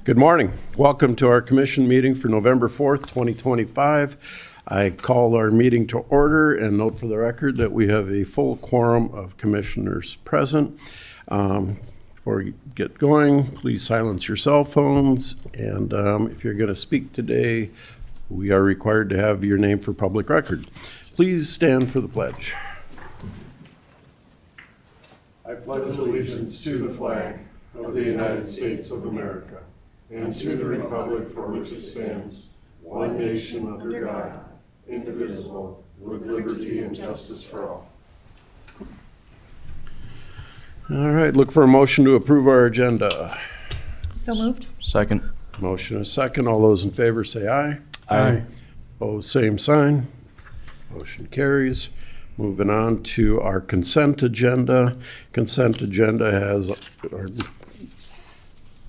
Good morning. Welcome to our commission meeting for November 4th, 2025. I call our meeting to order and note for the record that we have a full quorum of commissioners present. Before we get going, please silence your cell phones. And if you're going to speak today, we are required to have your name for public record. Please stand for the pledge. I pledge allegiance to the flag of the United States of America and to the republic for which it stands, one nation under God, indivisible, with liberty and justice for all. All right, look for a motion to approve our agenda. So moved. Second. Motion is second. All those in favor say aye. Aye. Opposed, same sign. Motion carries. Moving on to our consent agenda. Consent agenda has our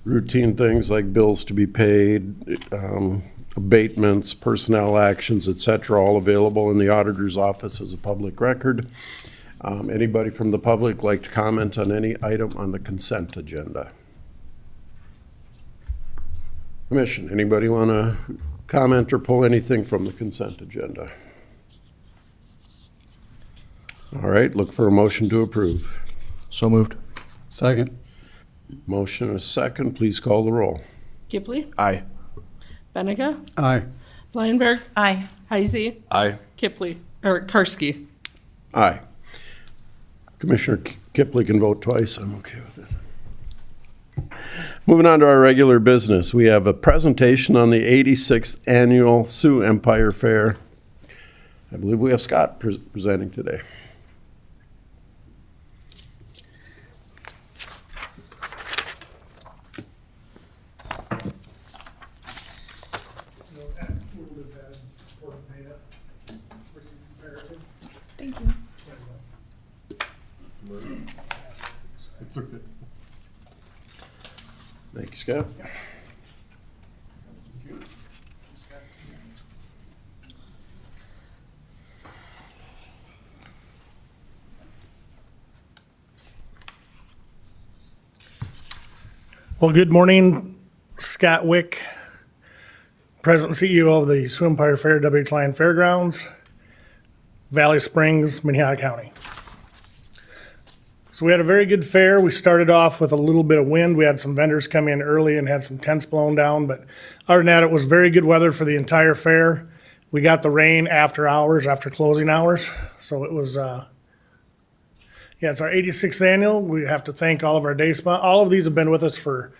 routine things like bills to be paid, abatements, personnel actions, et cetera, all available in the auditor's office as a public record. Anybody from the public like to comment on any item on the consent agenda? Commission, anybody want to comment or pull anything from the consent agenda? All right, look for a motion to approve. So moved. Second. Motion is second. Please call the roll. Kipley, Aye. Benega, Aye. Blyenberg, Aye. Heisey, Aye. Kipley, or Karski. Aye. Commissioner Kipley can vote twice. I'm okay with it. Moving on to our regular business, we have a presentation on the 86th Annual Sioux Empire Fair. I believe we have Scott presenting today. Thank you. It's okay. Thank you, Scott. Well, good morning, Scott Wick, President and CEO of the Sioux Empire Fair, W.H. Lyon Fairgrounds, Valley Springs, Minnehaha County. So we had a very good fair. We started off with a little bit of wind. We had some vendors come in early and had some tents blown down, but other than that, it was very good weather for the entire fair. We got the rain after hours, after closing hours, so it was it's our 86th annual. We have to thank all of our day sponsors. All of these have been with us for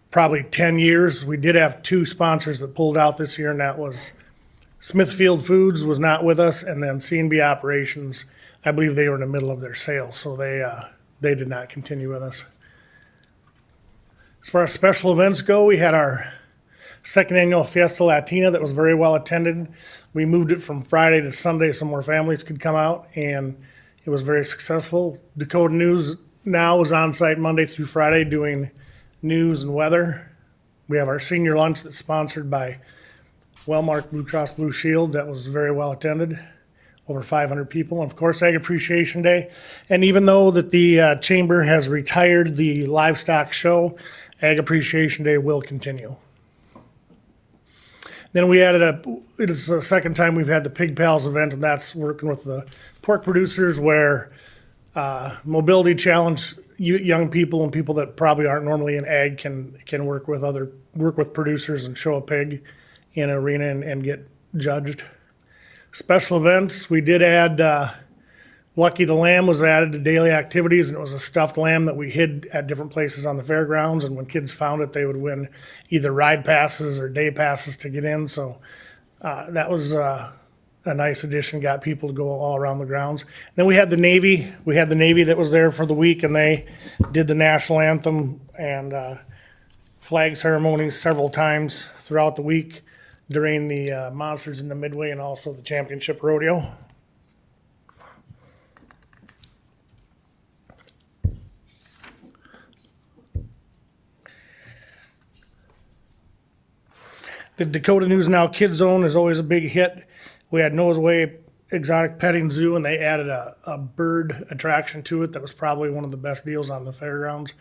probably 10 years. We did have two sponsors that pulled out this year, and that was Smithfield Foods was not with us, and then C&B Operations. I believe they were in the middle of their sales, so they did not continue with us. As far as special events go, we had our second annual Fiesta Latina that was very well attended. We moved it from Friday to Sunday so more families could come out, and it was very successful. Dakota News now is on site Monday through Friday doing news and weather. We have our senior lunch that's sponsored by Wellmark Blue Cross Blue Shield that was very well attended, over 500 people. And of course, Ag Appreciation Day. And even though that the chamber has retired the livestock show, Ag Appreciation Day will continue. Then we added it is the second time we've had the Pig Pals event, and that's working with the pork producers where mobility challenge young people and people that probably aren't normally in ag can work with producers and show a pig in an arena and get judged. Special events, we did add Lucky the Lamb was added to daily activities, and it was a stuffed lamb that we hid at different places on the fairgrounds, and when kids found it, they would win either ride passes or day passes to get in. So that was a nice addition, got people to go all around the grounds. Then we had the Navy. We had the Navy that was there for the week, and they did the national anthem and flag ceremonies several times throughout the week during the Monsters in the Midway and also the championship rodeo. The Dakota News Now Kids Zone is always a big hit. We had Noah's Way Exotic Petting Zoo, and they added a bird attraction to it that was probably one of the best deals on the fairgrounds.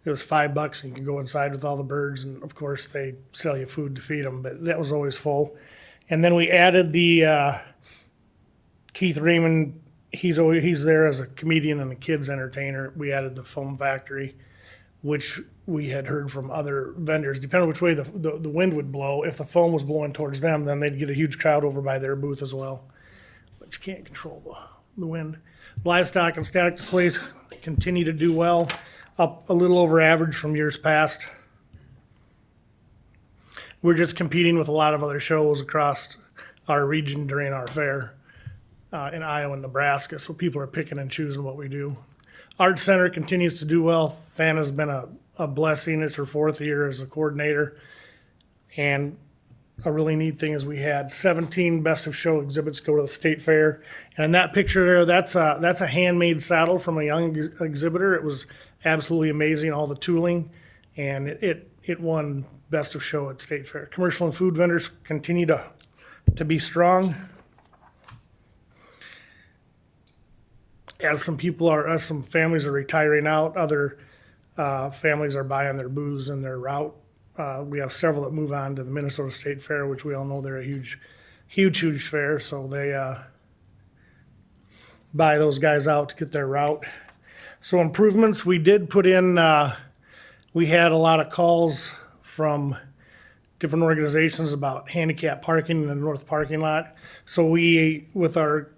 it was $5 and you could go inside with all the birds, and of course they sell you food to feed them, but that was always full. And then we added the Keith Raymond. He's there as a comedian and a kids entertainer. We added the Foam Factory, which we had heard from other vendors. Depending on which way the wind would blow, if the foam was blowing towards them, then they'd get a huge crowd over by their booth as well. But you can't control the wind. Livestock and static displays continue to do well, up a little over average from years past. We're just competing with a lot of other shows across our region during our fair in Iowa and Nebraska, so people are picking and choosing what we do. Art Center continues to do well. Thana's been a blessing. It's her 4th year as a coordinator. And a really neat thing is we had 17 best of show exhibits go to the state fair. And in that picture there, that's a handmade saddle from a young exhibitor. It was absolutely amazing, all the tooling. And it won best of show at state fair. Commercial and food vendors continue to be strong. As some families are retiring out, other families are buying their booths and their route. We have several that move on to the Minnesota State Fair, which we all know they're a huge fair. So they buy those guys out to get their route. So improvements, we did put in, we had a lot of calls from different organizations about handicap parking in the north parking lot. So we, with our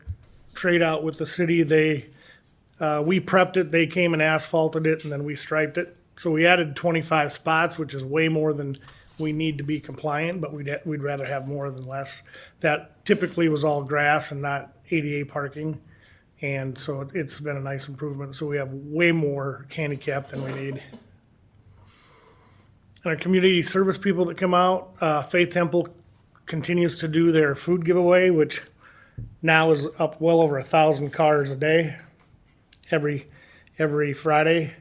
trade out with the city, we prepped it, they came and asphalted it, and then we striped it. So we added 25 spots, which is way more than we need to be compliant, but we'd rather have more than less. That typically was all grass and not ADA parking, and so it's been a nice improvement. So we have way more handicap than we need. And our community service people that come out, Faith Temple continues to do their food giveaway, which now is up well over 1,000 cars a day. Every Friday,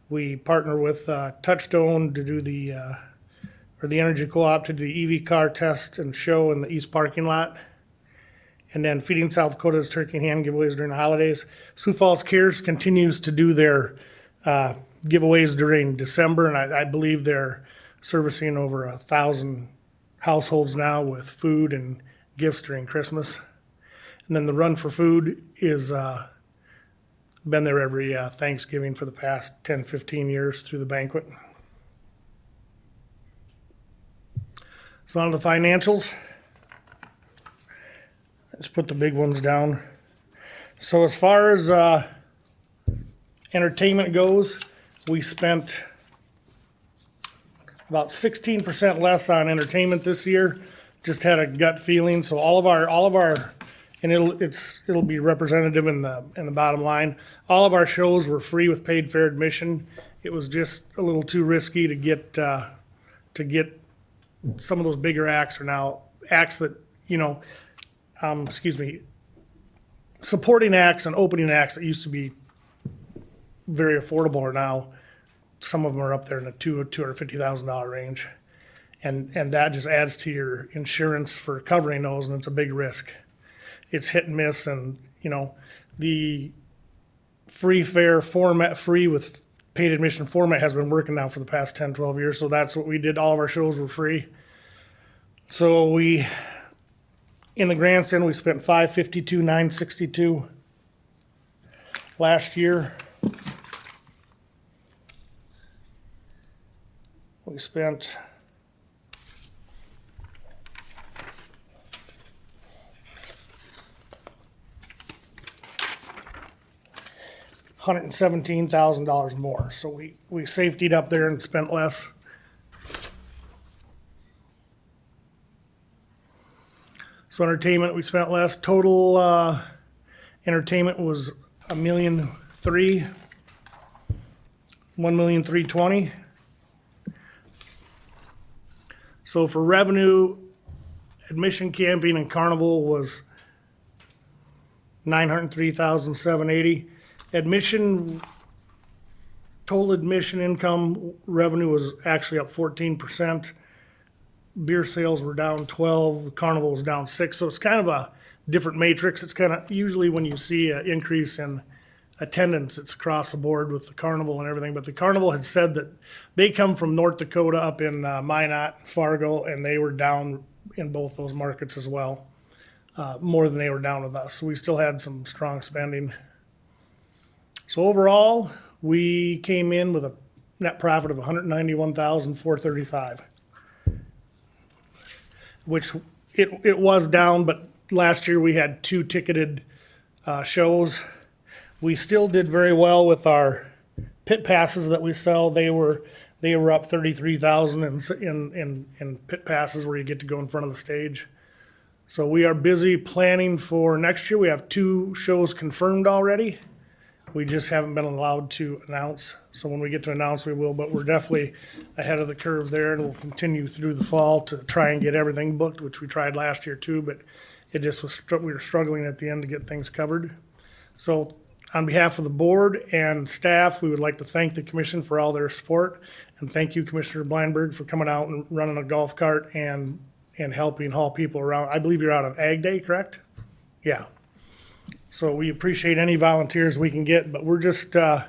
we partner with Touchstone to do the Energy Co-op to do the EV car test and show in the east parking lot. And then Feeding South Dakota's turkey and ham giveaways during the holidays. Sioux Falls Cares continues to do their giveaways during December, and I believe they're servicing over 1,000 households now with food and gifts during Christmas. And then the Run for Food is been there every Thanksgiving for the past 10, 15 years through the banquet. So on to the financials. Let's put the big ones down. So as far as entertainment goes, we spent about 16% less on entertainment this year. Just had a gut feeling. So all of our and it'll be representative in the bottom line. All of our shows were free with paid fair admission. It was just a little too risky to get some of those bigger acts are now acts that, supporting acts and opening acts that used to be very affordable are now, some of them are up there in the $250,000 range. And that just adds to your insurance for covering those, and it's a big risk. It's hit and miss, and the free fair format, free with paid admission format has been working now for the past 10, 12 years. So that's what we did. All of our shows were free. So in the grandstand, we spent $552,962 last year. We spent $117,000 more. So we safetied up there and spent less. So entertainment, we spent less. Total entertainment was $1,320,000. $1,320,000. So for revenue, admission, camping, and carnival was $903,780. Admission, total admission income revenue was actually up 14%. Beer sales were down 12, the carnival was down 6, so it's kind of a different matrix. It's kind of, usually when you see an increase in attendance. It's across the board with the carnival and everything, but the carnival had said that they come from North Dakota up in Minot, Fargo, and they were down in both those markets as well, more than they were down with us. So we still had some strong spending. So overall, we came in with a net profit of $191,435, which it was down, but last year we had 2 ticketed shows. We still did very well with our pit passes that we sell. They were up 33,000 in pit passes where you get to go in front of the stage. So we are busy planning for next year. We have 2 shows confirmed already. We just haven't been allowed to announce. So when we get to announce, we will, but we're definitely ahead of the curve there, and we'll continue through the fall to try and get everything booked, which we tried last year too, but it just was, we were struggling at the end to get things covered. So on behalf of the board and staff, we would like to thank the commission for all their support, and thank you, Commissioner Blindberg, for coming out and running a golf cart and helping haul people around. I believe you're out on Ag Day, correct? Yeah. So we appreciate any volunteers we can get, but we're just, I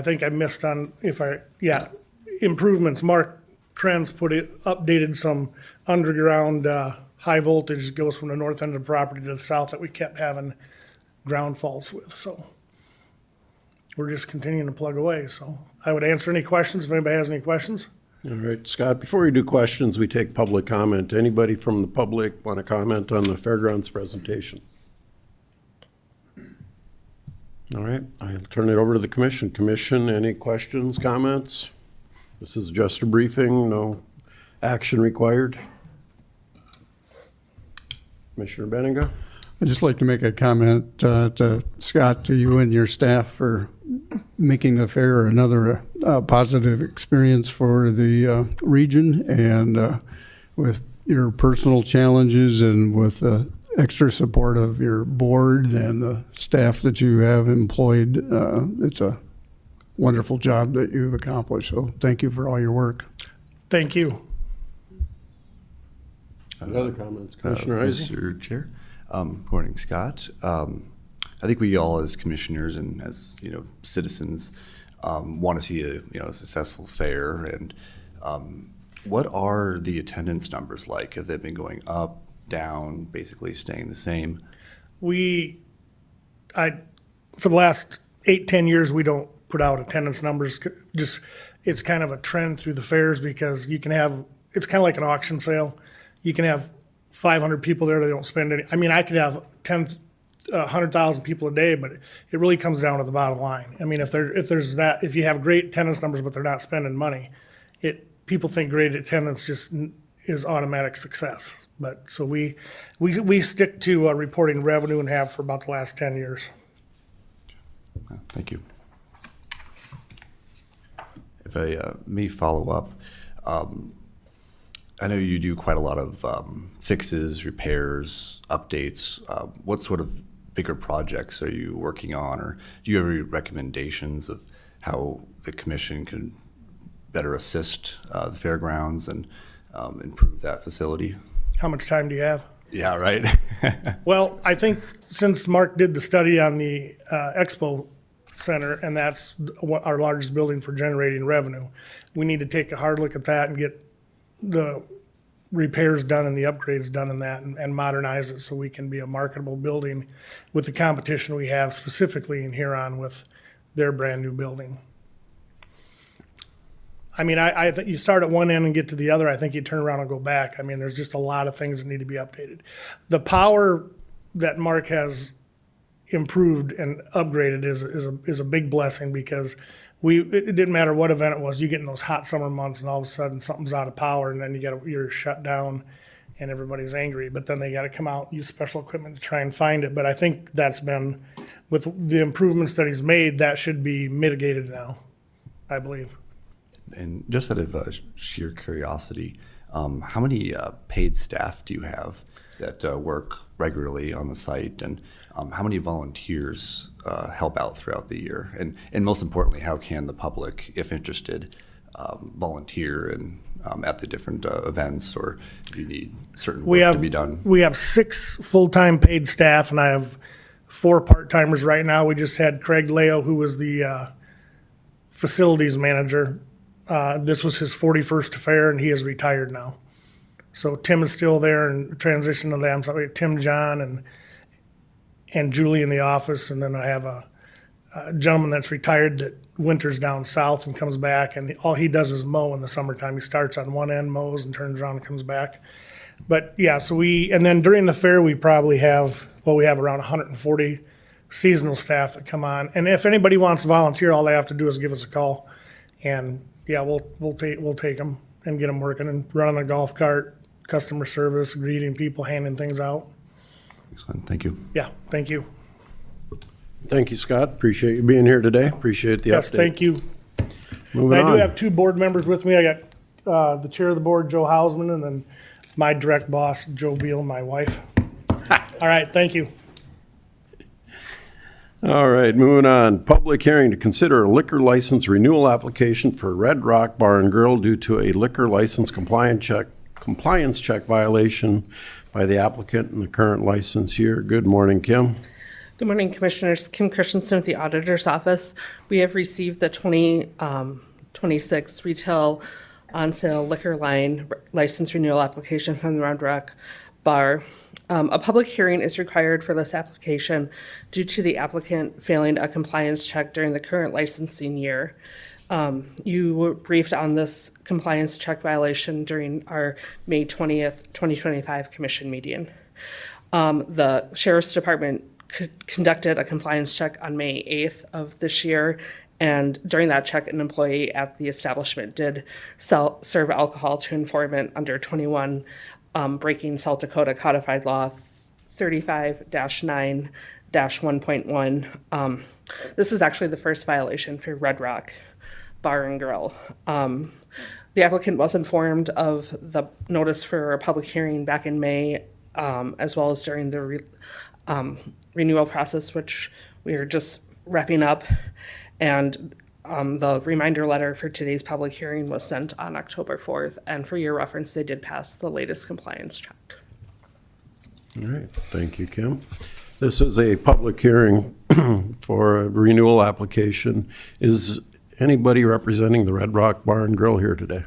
think I missed on, improvements. Mark Krenz updated some underground, high voltage that goes from the north end of the property to the south that we kept having ground faults with, so we're just continuing to plug away. So I would answer any questions if anybody has any questions. All right, Scott, before we do questions, we take public comment. Anybody from the public want to comment on the fairgrounds presentation? All right, I'll turn it over to the commission. Commission, any questions, comments? This is just a briefing, no action required. Commissioner Benninga? I'd just like to make a comment to Scott, to you and your staff for making the fair another positive experience for the region, and with your personal challenges and with the extra support of your board and the staff that you have employed. It's a wonderful job that you've accomplished, so thank you for all your work. Thank you. Other comments, Commissioner Ising? Mr. Chair. Good morning, Scott. I think we all, as commissioners and as citizens, want to see a successful fair. And what are the attendance numbers like? Have they been going up, down, basically staying the same? For the last 8-10 years, we don't put out attendance numbers. Just, it's kind of a trend through the fairs, because you can have, it's kind of like an auction sale. You can have 500 people there that don't spend any. I mean, I could have 100,000 people a day, but it really comes down to the bottom line. I mean, if you have great attendance numbers but they're not spending money, people think great attendance just is automatic success. But so we stick to reporting revenue and have for about the last 10 years. Thank you. If I may follow up, I know you do quite a lot of fixes, repairs, updates. What sort of bigger projects are you working on, or do you have any recommendations of how the commission can better assist the fairgrounds and improve that facility? How much time do you have? Yeah, right. Well, I think since Mark did the study on the Expo Center, and that's our largest building for generating revenue, we need to take a hard look at that and get the repairs done and the upgrades done in that, and modernize it so we can be a marketable building with the competition we have specifically in Huron with their brand new building. I mean, I think you start at one end and get to the other. I think you turn around and go back. I mean, there's just a lot of things that need to be updated. The power that Mark has improved and upgraded is a big blessing, because it didn't matter what event it was. You get in those hot summer months and all of a sudden something's out of power, and then you're shut down and everybody's angry. But then they got to come out and use special equipment to try and find it. But I think that's been, with the improvements that he's made, that should be mitigated now, I believe. And just out of sheer curiosity, how many paid staff do you have that work regularly on the site, and how many volunteers help out throughout the year? And most importantly, how can the public, if interested, volunteer and at the different events, or do you need certain work to be done? We have 6 full-time paid staff, and I have 4 part-timers right now. We just had Craig Leo, who was the facilities manager. This was his 41st fair, and he is retired now. So Tim is still there and transition to them. So we have Tim, John, and Julie in the office, and then I have a gentleman that's retired that winters down south and comes back, and all he does is mow in the summertime. He starts on one end, mows, and turns around and comes back. But yeah, and then during the fair, we probably have around 140 seasonal staff that come on. And if anybody wants to volunteer, all they have to do is give us a call, and yeah, we'll take them and get them working and running a golf cart, customer service, greeting people, handing things out. Excellent. Thank you. Yeah, thank you. Thank you, Scott. Appreciate you being here today. Appreciate the Yes, update. thank you. Moving I do on. have 2 board members with me. I got the chair of the board, Joe Hausman, and then my direct boss, Joe Beal, my wife. All right, thank you. All right, moving on. Public hearing to consider a liquor license renewal application for Red Rock Bar and Grill due to a liquor license compliance check violation by the applicant in the current license year. Good morning, Kim. Good morning, Commissioners. Kim Christensen with the Auditor's Office. We have received the 2026 retail on-sale liquor line license renewal application from the Red Rock Bar. A public hearing is required for this application due to the applicant failing a compliance check during the current licensing year. You were briefed on this compliance check violation during our May 20th, 2025 commission meeting. The Sheriff's Department conducted a compliance check on May 8th of this year, and during that check, an employee at the establishment did serve alcohol to informant under 21, breaking South Dakota Codified Law 35-9-1.1. This is actually the first violation for Red Rock Bar and Grill. The applicant was informed of the notice for a public hearing back in May, as well as during the renewal process, which we are just wrapping up. And the reminder letter for today's public hearing was sent on October 4th. And for your reference, they did pass the latest compliance check. All right, thank you, Kim. This is a public hearing for a renewal application. Is anybody representing the Red Rock Bar and Grill here today?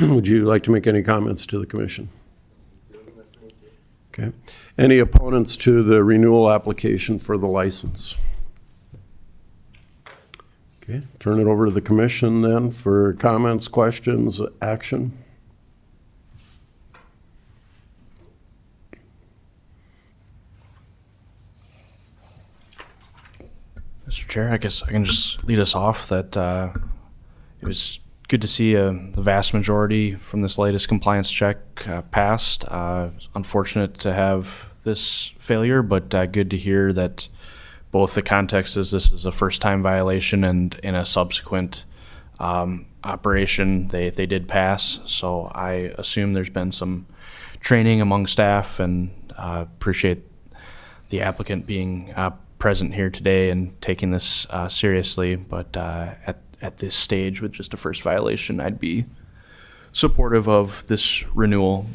Would you like to make any comments to the commission? Okay. Any opponents to the renewal application for the license? Okay, turn it over to the commission then for comments, questions, action. Mr. Chair, I guess I can just lead us off that it was good to see the vast majority from this latest compliance check passed. Unfortunate to have this failure, but good to hear that both the context is this is a first-time violation and in a subsequent operation they did pass. So I assume there's been some training among staff, and appreciate the applicant being present here today and taking this seriously. But at this stage, with just a first violation, I'd be supportive of this renewal,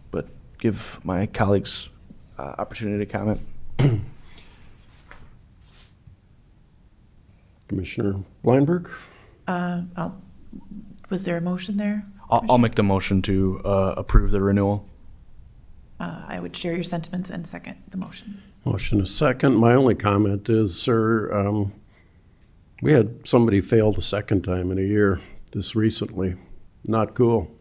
but give my colleagues opportunity to comment. Commissioner Bleinberg? Was there a motion there? I'll make the motion to approve the renewal. I would share your sentiments and second the motion. Motion is second. My only comment is, sir, we had somebody fail the second time in a year this recently. Not cool.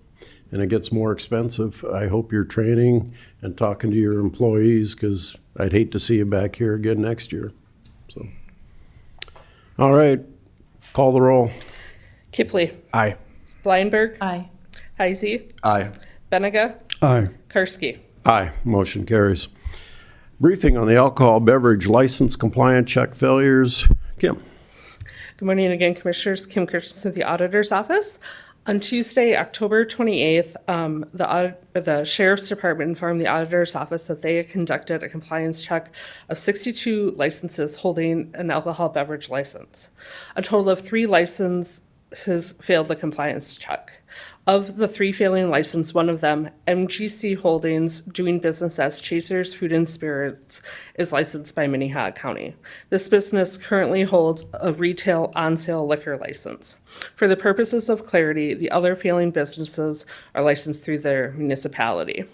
And it gets more expensive. I hope you're training and talking to your employees, because I'd hate to see you back here again next year. So, all right, call the roll. Kipley. Aye. Bleinberg. Aye. Heisey. Aye. Benega. Aye. Karski. Aye, motion carries. Briefing on the alcohol beverage license compliance check failures. Kim? Good morning again, Commissioners. Kim Christensen with the Auditor's Office. On Tuesday, October 28th, the Sheriff's Department informed the Auditor's Office that they had conducted a compliance check of 62 licenses holding an alcohol beverage license. A total of 3 license has failed the compliance check. Of the 3 failing license, one of them, MGC Holdings, doing business as Chasers Food and Spirits, is licensed by Minnehaha County. This business currently holds a retail on-sale liquor license. For the purposes of clarity, the other failing businesses are licensed through their municipality.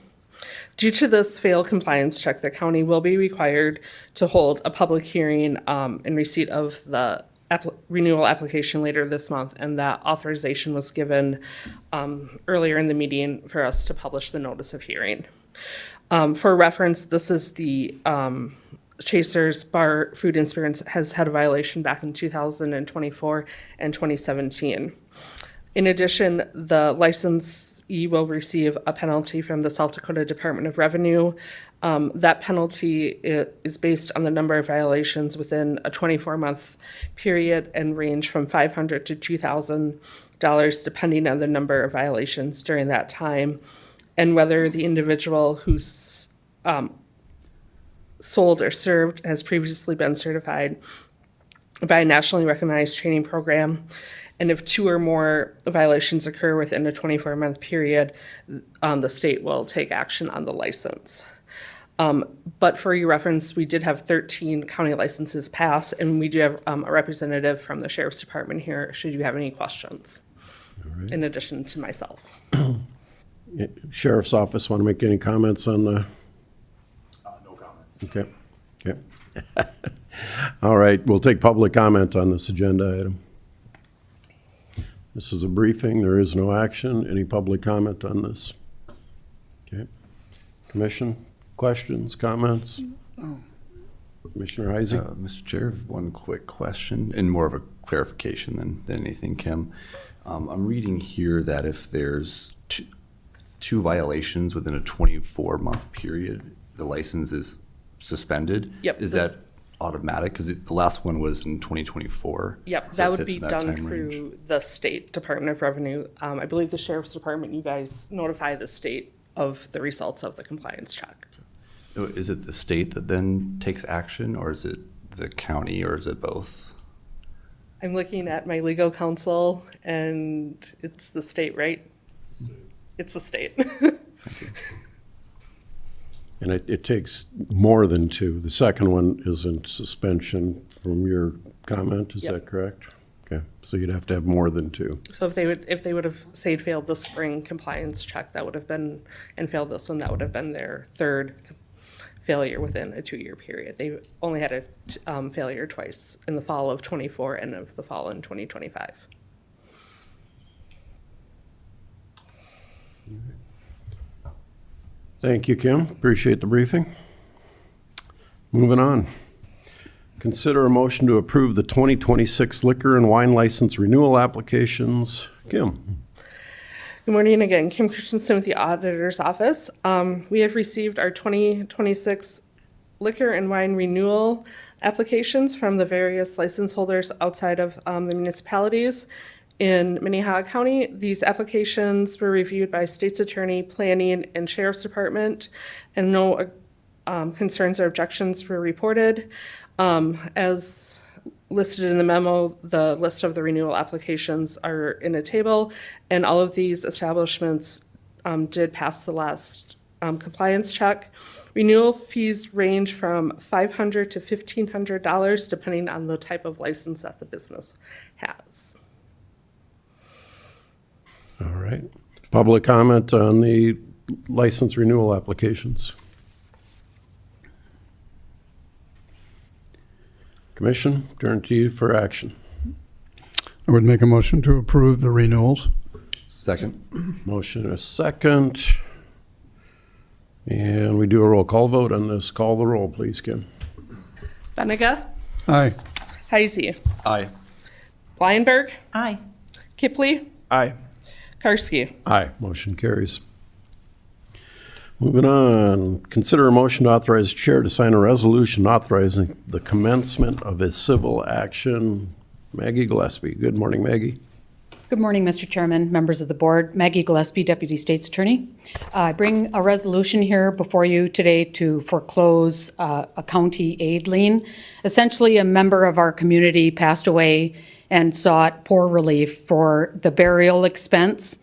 Due to this failed compliance check, the county will be required to hold a public hearing in receipt of the renewal application later this month, and that authorization was given earlier in the meeting for us to publish the notice of hearing. For reference, this is the Chasers Bar Food and Spirits has had a violation back in 2024 and 2017. In addition, the licensee will receive a penalty from the South Dakota Department of Revenue. That penalty is based on the number of violations within a 24-month period and range from $500 to $2,000 depending on the number of violations during that time and whether the individual who's sold or served has previously been certified by a nationally recognized training program. And if 2 or more violations occur within a 24-month period, the state will take action on the license. But for your reference, we did have 13 county licenses pass, and we do have a representative from the Sheriff's Department here, should you have any questions, in addition to myself. Sheriff's Office, want to make any comments on the? No comments. Okay, okay. All right, we'll take public comment on this agenda item. This is a briefing, there is no action. Any public comment on this? Okay. Commission, questions, comments? Commissioner Heisey? Mr. Chair, I have one quick question and more of a clarification than anything, Kim. I'm reading here that if there's two violations within a 24-month period, the license is suspended. Yep, Is this- that automatic? Because the last one was in 2024. Yep, So that it would fits be in that done time range. through the state Department of Revenue. I believe the Sheriff's Department, you guys notify the state of the results of the compliance check. So is it the state that then takes action, or is it the county, or is it both? I'm looking at my legal counsel, and it's the state, right? It's the state. And it takes more than 2. The second one is in suspension from your comment, is Yep. that correct? Okay, so you'd have to have more than 2. So if they would have, say, failed the spring compliance check, that would have been, and failed this one, that would have been their 3rd failure within a 2-year period. They only had a failure twice, in the fall of '24 and of the fall in 2025. Thank you, Kim. Appreciate the briefing. Moving on. Consider a motion to approve the 2026 liquor and wine license renewal applications. Kim? Good morning again, Kim Christensen with the Auditor's Office. We have received our 2026 liquor and wine renewal applications from the various license holders outside of the municipalities in Minnehaha County. These applications were reviewed by State's Attorney, Planning, and Sheriff's Department, and no concerns or objections were reported. As listed in the memo, the list of the renewal applications are in a table, and all of these establishments did pass the last compliance check. Renewal fees range from $500 to $1,500, depending on the type of license that the business has. All right. Public comment on the license renewal applications. Commission, turn to you for action. I would make a motion to approve the renewals. Second. Motion and a second. And we do a roll call vote on this. Call the roll, please, Kim. Benega, Aye. Heisey, Aye. Blyenberg, Aye. Kipley, Aye. Karski. Aye. Motion carries. Moving on, consider a motion to authorize chair to sign a resolution authorizing the commencement of a civil action. Maggie Gillespie. Good morning, Maggie. Good morning, Mr. Chairman, members of the board. Maggie Gillespie, Deputy State's Attorney. I bring a resolution here before you today to foreclose a county aid lien. Essentially, a member of our community passed away and sought poor relief for the burial expense.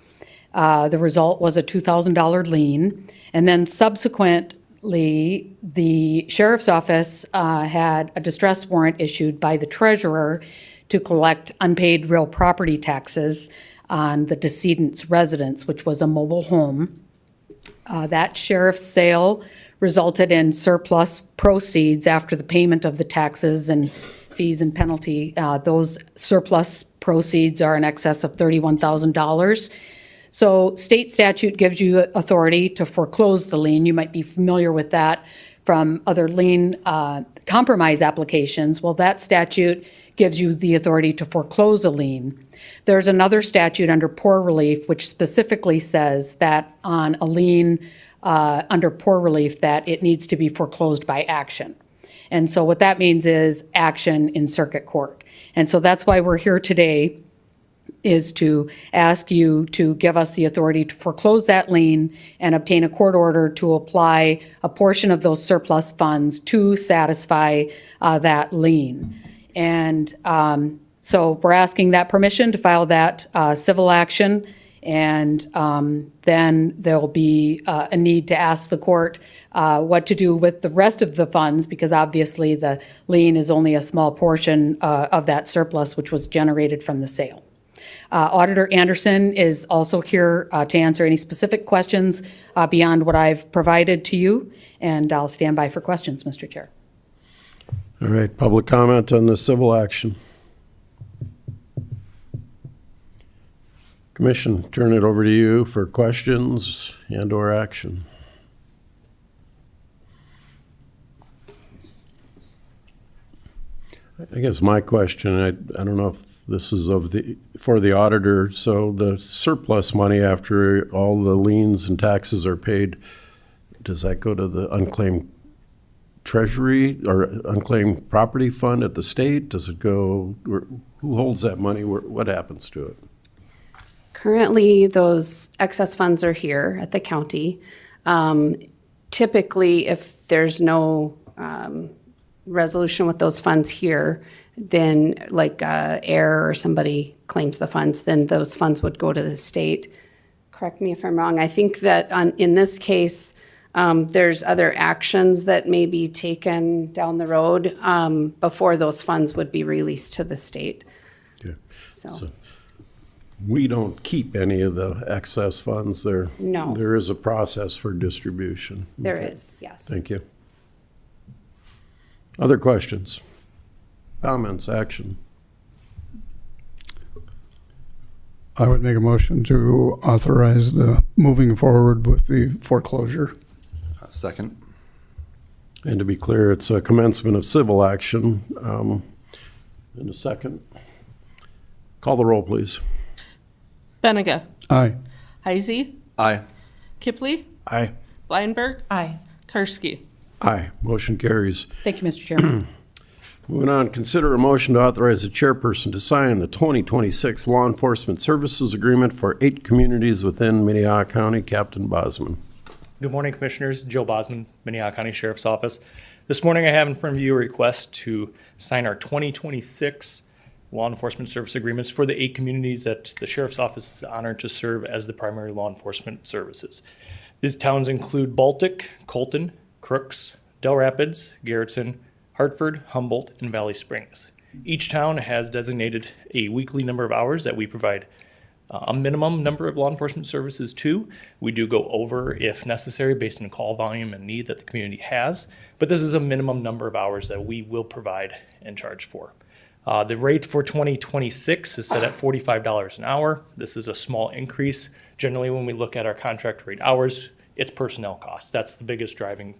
The result was a $2,000 lien. And then subsequently, the sheriff's office had a distress warrant issued by the treasurer to collect unpaid real property taxes on the decedent's residence, which was a mobile home. That sheriff's sale resulted in surplus proceeds after the payment of the taxes and fees and penalty. Those surplus proceeds are in excess of $31,000. So state statute gives you authority to foreclose the lien. You might be familiar with that from other lien compromise applications. Well, that statute gives you the authority to foreclose a lien. There's another statute under poor relief which specifically says that on a lien under poor relief that it needs to be foreclosed by action. And so what that means is action in circuit court. And so that's why we're here today, is to ask you to give us the authority to foreclose that lien and obtain a court order to apply a portion of those surplus funds to satisfy that lien. And so we're asking that permission to file that civil action. And then there'll be a need to ask the court what to do with the rest of the funds, because obviously the lien is only a small portion of that surplus which was generated from the sale. Auditor Anderson is also here to answer any specific questions beyond what I've provided to you, and I'll stand by for questions, Mr. Chair. All right, public comment on the civil action. Commission, turn it over to you for questions and/or action. I guess my question, I don't know if this is for the auditor. So the surplus money after all the liens and taxes are paid, does that go to the unclaimed treasury or unclaimed property fund at the state? Does it go, who holds that money? What happens to it? Currently, those excess funds are here at the county. Typically, if there's no resolution with those funds here, then like heir or somebody claims the funds, then those funds would go to the state. Correct me if I'm wrong. I think that in this case, there's other actions that may be taken down the road before those funds would be released to the state. Okay. So We don't keep any of the excess funds there. No. There is a process for distribution. there Okay. is, yes. Thank you. Other questions? Comments, action? I would make a motion to authorize the moving forward with the foreclosure. Second. And to be clear, it's a commencement of civil action. In a second. Call the roll, please. Benega. Aye. Heisey. Aye. Kipley. Aye. Blindberg. Aye. Karski. Aye. Motion carries. Thank you, Mr. Chairman. Moving on, consider a motion to authorize the chairperson to sign the 2026 Law Enforcement Services Agreement for 8 communities within Minnehaha County. Captain Bosman. Good morning, Commissioners. Joe Bosman, Minnehaha County Sheriff's Office. This morning I have in front of you a request to sign our 2026 law enforcement service agreements for the 8 communities that the Sheriff's Office is honored to serve as the primary law enforcement services. These towns include Baltic, Colton, Crooks, Del Rapids, Garrettson, Hartford, Humboldt, and Valley Springs. Each town has designated a weekly number of hours that we provide a minimum number of law enforcement services to. We do go over if necessary based on call volume and need that the community has, but this is a minimum number of hours that we will provide and charge for. The rate for 2026 is set at $45 an hour. This is a small increase. Generally, when we look at our contract rate hours, it's personnel costs. That's the biggest driving,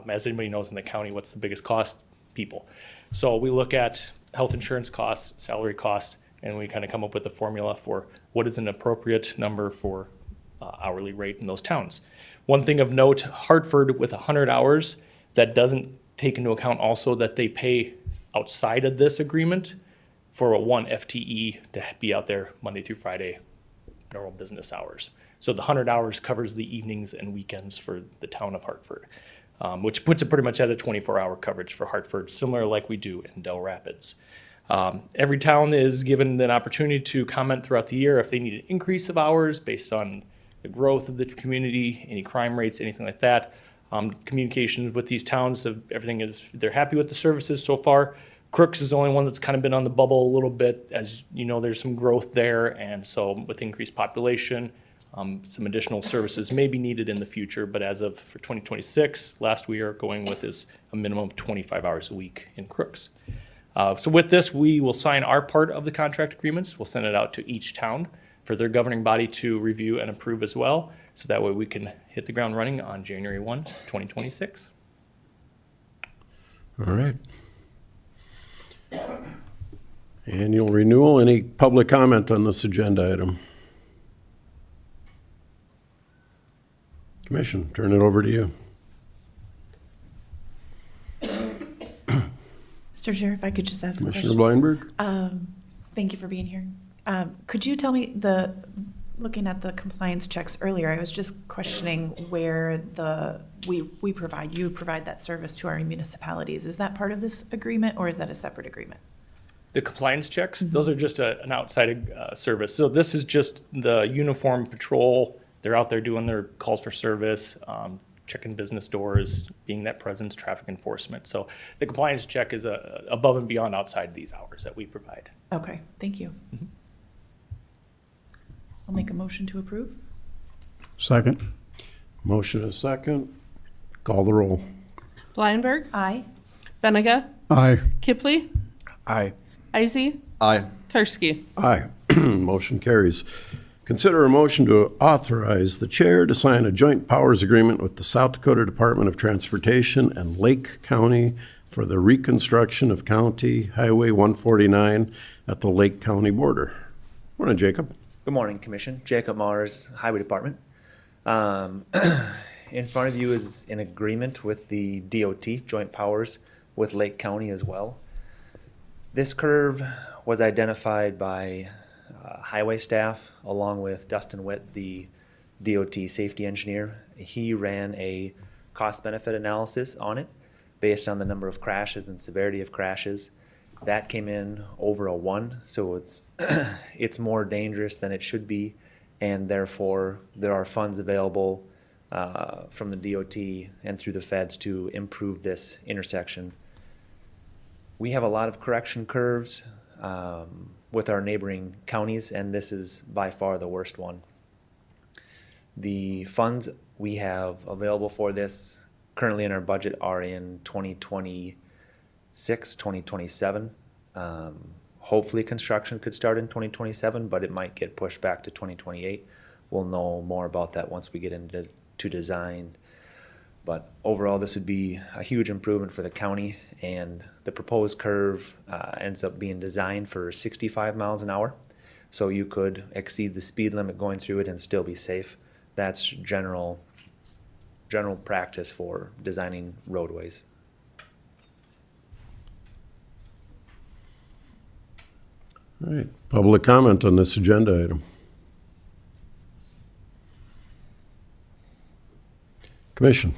as anybody knows in the county, what's the biggest cost? People. So we look at health insurance costs, salary costs, and we kind of come up with a formula for what is an appropriate number for hourly rate in those towns. One thing of note, Hartford with 100 hours, that doesn't take into account also that they pay outside of this agreement for a 1 FTE to be out there Monday through Friday, normal business hours. So the 100 hours covers the evenings and weekends for the town of Hartford, which puts it pretty much at a 24-hour coverage for Hartford, similar like we do in Del Rapids. Every town is given an opportunity to comment throughout the year if they need an increase of hours based on the growth of the community, any crime rates, anything like that. Communications with these towns, everything is, they're happy with the services so far. Crooks is the only one that's kind of been on the bubble a little bit. As you know, there's some growth there, and so with increased population, some additional services may be needed in the future, but as of for 2026, last we are going with is a minimum of 25 hours a week in Crooks. So with this, we will sign our part of the contract agreements. We'll send it out to each town for their governing body to review and approve as well. So that way we can hit the ground running on January 1, 2026. All right. Annual renewal, any public comment on this agenda item? Commission, turn it over to you. Mr. Chair, if I could just ask a Commissioner question. Bleinberg? Thank you for being here. Could you tell me looking at the compliance checks earlier, I was just questioning where you provide that service to our municipalities. Is that part of this agreement or is that a separate agreement? The compliance checks, those are just an outside service. So this is just the uniform patrol. They're out there doing their calls for service, checking business doors, being that presence, traffic enforcement. So the compliance check is above and beyond outside these hours that we provide. Okay, thank you. I'll make a motion to approve. Second. Motion is second. Call the roll. Bleinberg, Aye. Benega, Aye. Kipley, Aye. Isey, Aye. Karski. Aye. Motion carries. Consider a motion to authorize the chair to sign a joint powers agreement with the South Dakota Department of Transportation and Lake County for the reconstruction of County Highway 149 at the Lake County border. Morning, Jacob. Good morning, Commission. Jacob Mars, Highway Department. In front of you is an agreement with the DOT, Joint Powers, with Lake County as well. This curve was identified by highway staff along with Dustin Witt, the DOT safety engineer. He ran a cost-benefit analysis on it based on the number of crashes and severity of crashes. That came in over a 1, so it's more dangerous than it should be, and therefore there are funds available from the DOT and through the feds to improve this intersection. We have a lot of correction curves with our neighboring counties, and this is by far the worst one. The funds we have available for this currently in our budget are in 2026, 2027. Hopefully construction could start in 2027, but it might get pushed back to 2028. We'll know more about that once we get into design. But overall, this would be a huge improvement for the county, and the proposed curve ends up being designed for 65 miles an hour. So you could exceed the speed limit going through it and still be safe. That's general practice for designing roadways. All right. Public comment on this agenda item. Commission.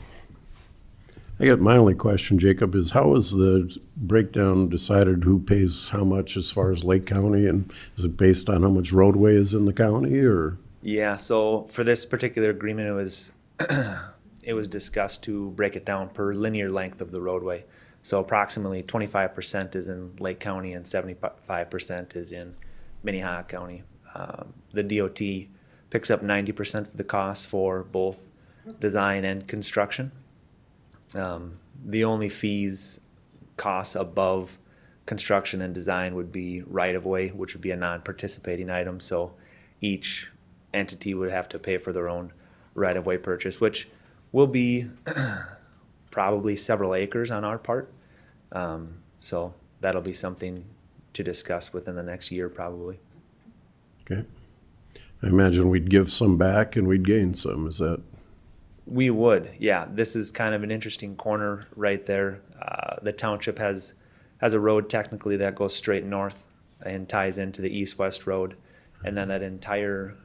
I guess my only question, Jacob, is how is the breakdown decided who pays how much as far as Lake County? And is it based on how much roadway is in the county or? Yeah, so for this particular agreement, it was discussed to break it down per linear length of the roadway. So approximately 25% is in Lake County and 75% is in Minnehaha County. The DOT picks up 90% of the cost for both design and construction. The only costs above construction and design would be right-of-way, which would be a non-participating item. So each entity would have to pay for their own right-of-way purchase, which will be probably several acres on our part. So that'll be something to discuss within the next year, probably. Okay. I imagine we'd give some back and we'd gain some. Is that? We would, yeah. This is kind of an interesting corner right there. The township has a road technically that goes straight north and ties into the east-west road. And then that entire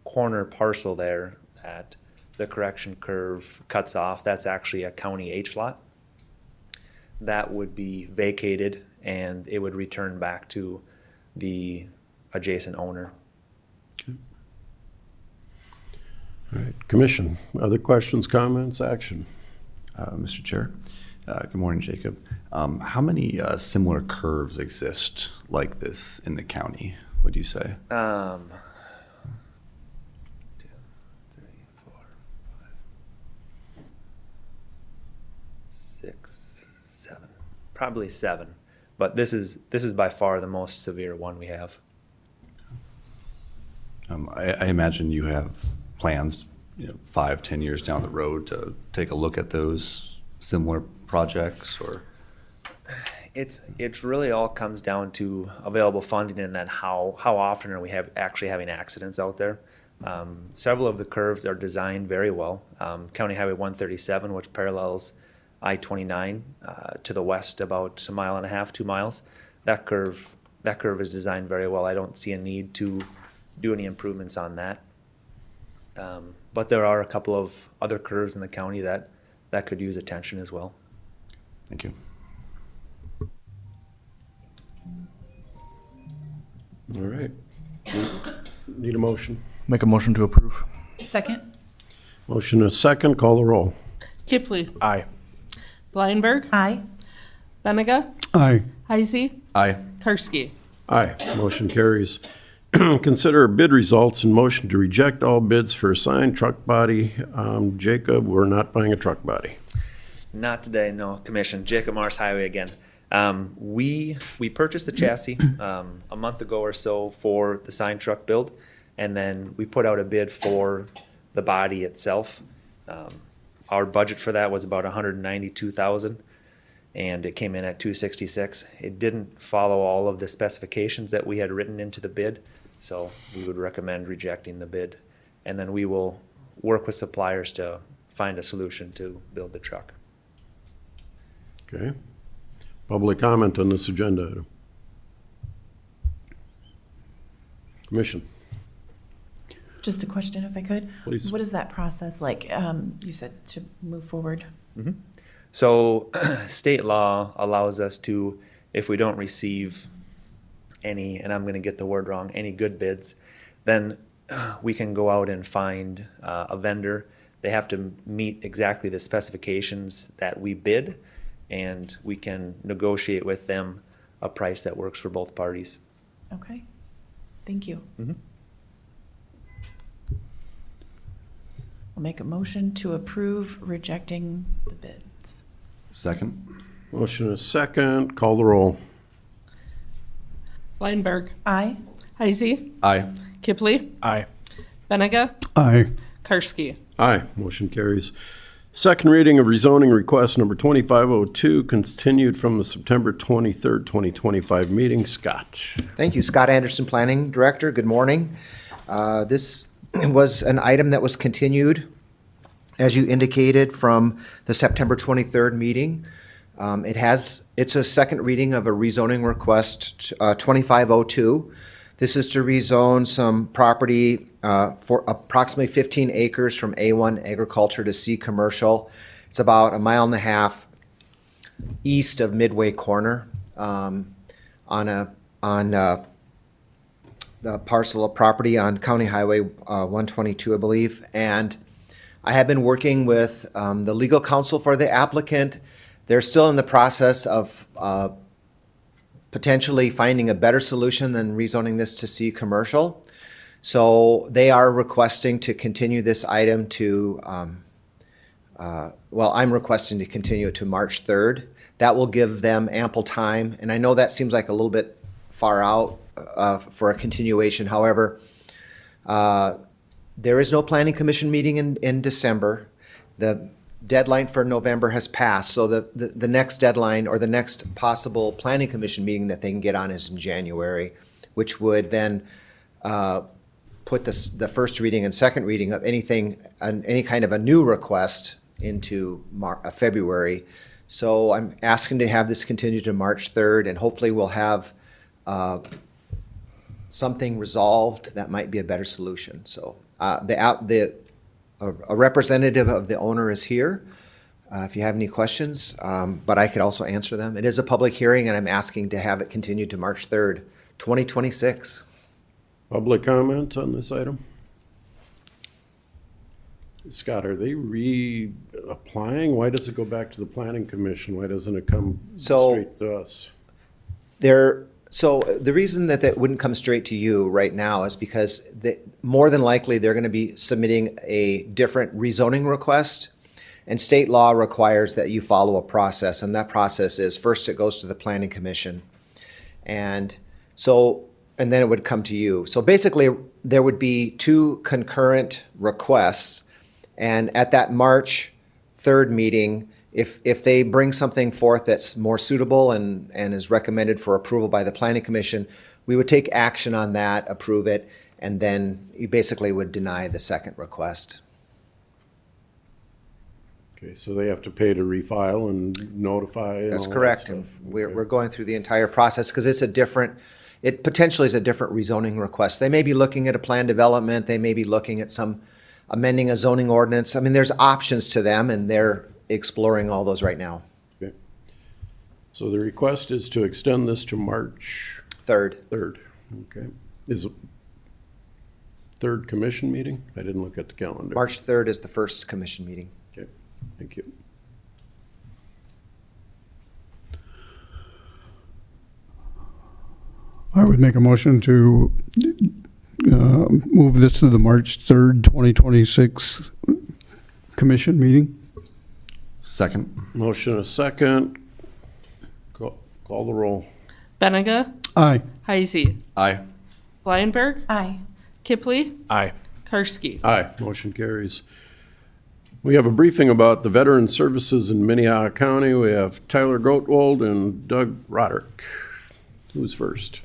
corner parcel there at the correction curve cuts off, that's actually a county H lot. That would be vacated and it would return back to the adjacent owner. All right, Commission, other questions, comments, action? Mr. Chair, good morning, Jacob. How many similar curves exist like this in the county, would you say? 2, 3, 4, 5, 6, 7, probably 7. But this is by far the most severe one we have. I imagine you have plans, 5, 10 years down the road to take a look at those similar projects, or? It's really all comes down to available funding and then how often are we actually having accidents out there. Several of the curves are designed very well. County Highway 137, which parallels I-29 to the west about 1.5 miles, 2 miles. That curve is designed very well. I don't see a need to do any improvements on that. But there are a couple of other curves in the county that could use attention as well. Thank you. All right. Need a motion? Make a motion to approve. Second? Motion is second, call the roll. Kipley. Aye. Blindberg. Aye. Benega. Aye. Heisey. Aye. Karski. Aye, motion carries. Consider bid results and motion to reject all bids for assigned truck body. Jacob, we're not buying a truck body. Not today, no, Commission. Jacob Mars Highway again. We purchased the chassis a month ago or so for the sign truck build, and then we put out a bid for the body itself. Our budget for that was about $192,000, and it came in at $266,000. It didn't follow all of the specifications that we had written into the bid, so we would recommend rejecting the bid, and then we will work with suppliers to find a solution to build the truck. Okay. Public comment on this agenda item. Commission. Just a question, if I could. Please. What is that process like? You said to move forward. So state law allows us to, if we don't receive any, and I'm going to get the word wrong, any good bids, then we can go out and find a vendor. They have to meet exactly the specifications that we bid, and we can negotiate with them a price that works for both parties. Okay. Thank you. I'll make a motion to approve rejecting the bids. Second? Motion is second, call the roll. Blindberg. Aye. Heisey. Aye. Kipley. Aye. Benega. Aye. Karski. Aye, motion carries. Second reading of rezoning request number 2502, continued from the September 23rd, 2025 meeting. Scott. Thank you. Scott Anderson, Planning Director. Good morning. This was an item that was continued, as you indicated, from the September 23rd meeting. It's a second reading of a rezoning request, 2502. This is to rezone some property for approximately 15 acres from A1 agriculture to C commercial. It's about 1.5 miles east of Midway Corner on the parcel of property on County Highway 122, I believe. And I have been working with the legal counsel for the applicant. They're still in the process of potentially finding a better solution than rezoning this to C commercial. So they are requesting to continue this item to, I'm requesting to continue it to March 3rd. That will give them ample time. And I know that seems like a little bit far out for a continuation. However, there is no planning commission meeting in December. The deadline for November has passed, so the next deadline or the next possible planning commission meeting that they can get on is in January, which would then put the first reading and second reading of any kind of a new request into February. So I'm asking to have this continue to March 3rd, and hopefully we'll have something resolved, that might be a better solution. So a representative of the owner is here if you have any questions, but I could also answer them. It is a public hearing, and I'm asking to have it continued to March 3rd, 2026. Public comment on this item? Scott, are they reapplying? Why does it go back to the planning commission? Why doesn't it come straight to us? So the reason that wouldn't come straight to you right now is because more than likely they're going to be submitting a different rezoning request. And state law requires that you follow a process, and that process is first it goes to the planning commission. And then it would come to you. So basically there would be 2 concurrent requests. And at that March 3rd meeting, if they bring something forth that's more suitable and is recommended for approval by the planning commission, we would take action on that, approve it, and then you basically would deny the second request. Okay, so they have to pay to refile and notify and That's all that correct. stuff. And we're going through the entire process because it potentially is a different rezoning request. They may be looking at a plan development, they may be looking at some amending a zoning ordinance. I mean, there's options to them, and they're exploring all those right now. Okay. So the request is to extend this to March 3rd. 3rd. Okay. Is it third commission meeting? I didn't look at the calendar. March 3rd is the first commission meeting. Okay, thank you. I would make a motion to move this to the March 3rd, 2026 commission meeting. Second. Motion a second. Call the roll. Benega. Aye. Heisey. Aye. Blyenberg. Aye. Kipley. Aye. Karski. Aye, motion carries. We have a briefing about the veteran services in Minnehaha County. We have Tyler Gottwald and Doug Roderick. Who's first?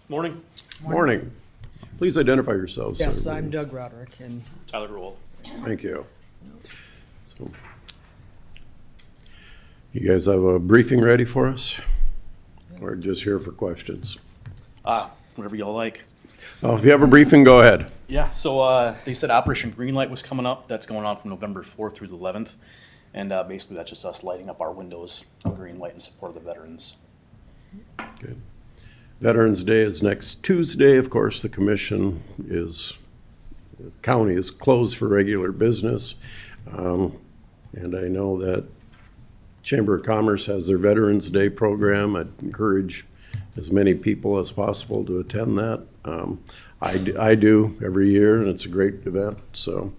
Morning. Morning. Please identify yourselves. Yes, sir, I'm please. Doug Roderick and Tyler Rule. Thank you. So, you guys have a briefing ready for us? Or just here for questions? Whatever y'all like. Oh, if you have a briefing, go ahead. Yeah, so they said Operation Greenlight was coming up. That's going on from November 4th through the 11th. And basically that's just us lighting up our windows of green light in support of the veterans. Okay. Veterans Day is next Tuesday. Of course, the county is closed for regular business. And I know that Chamber of Commerce has their Veterans Day program. I'd encourage as many people as possible to attend that. I do every year, and it's a great event. So,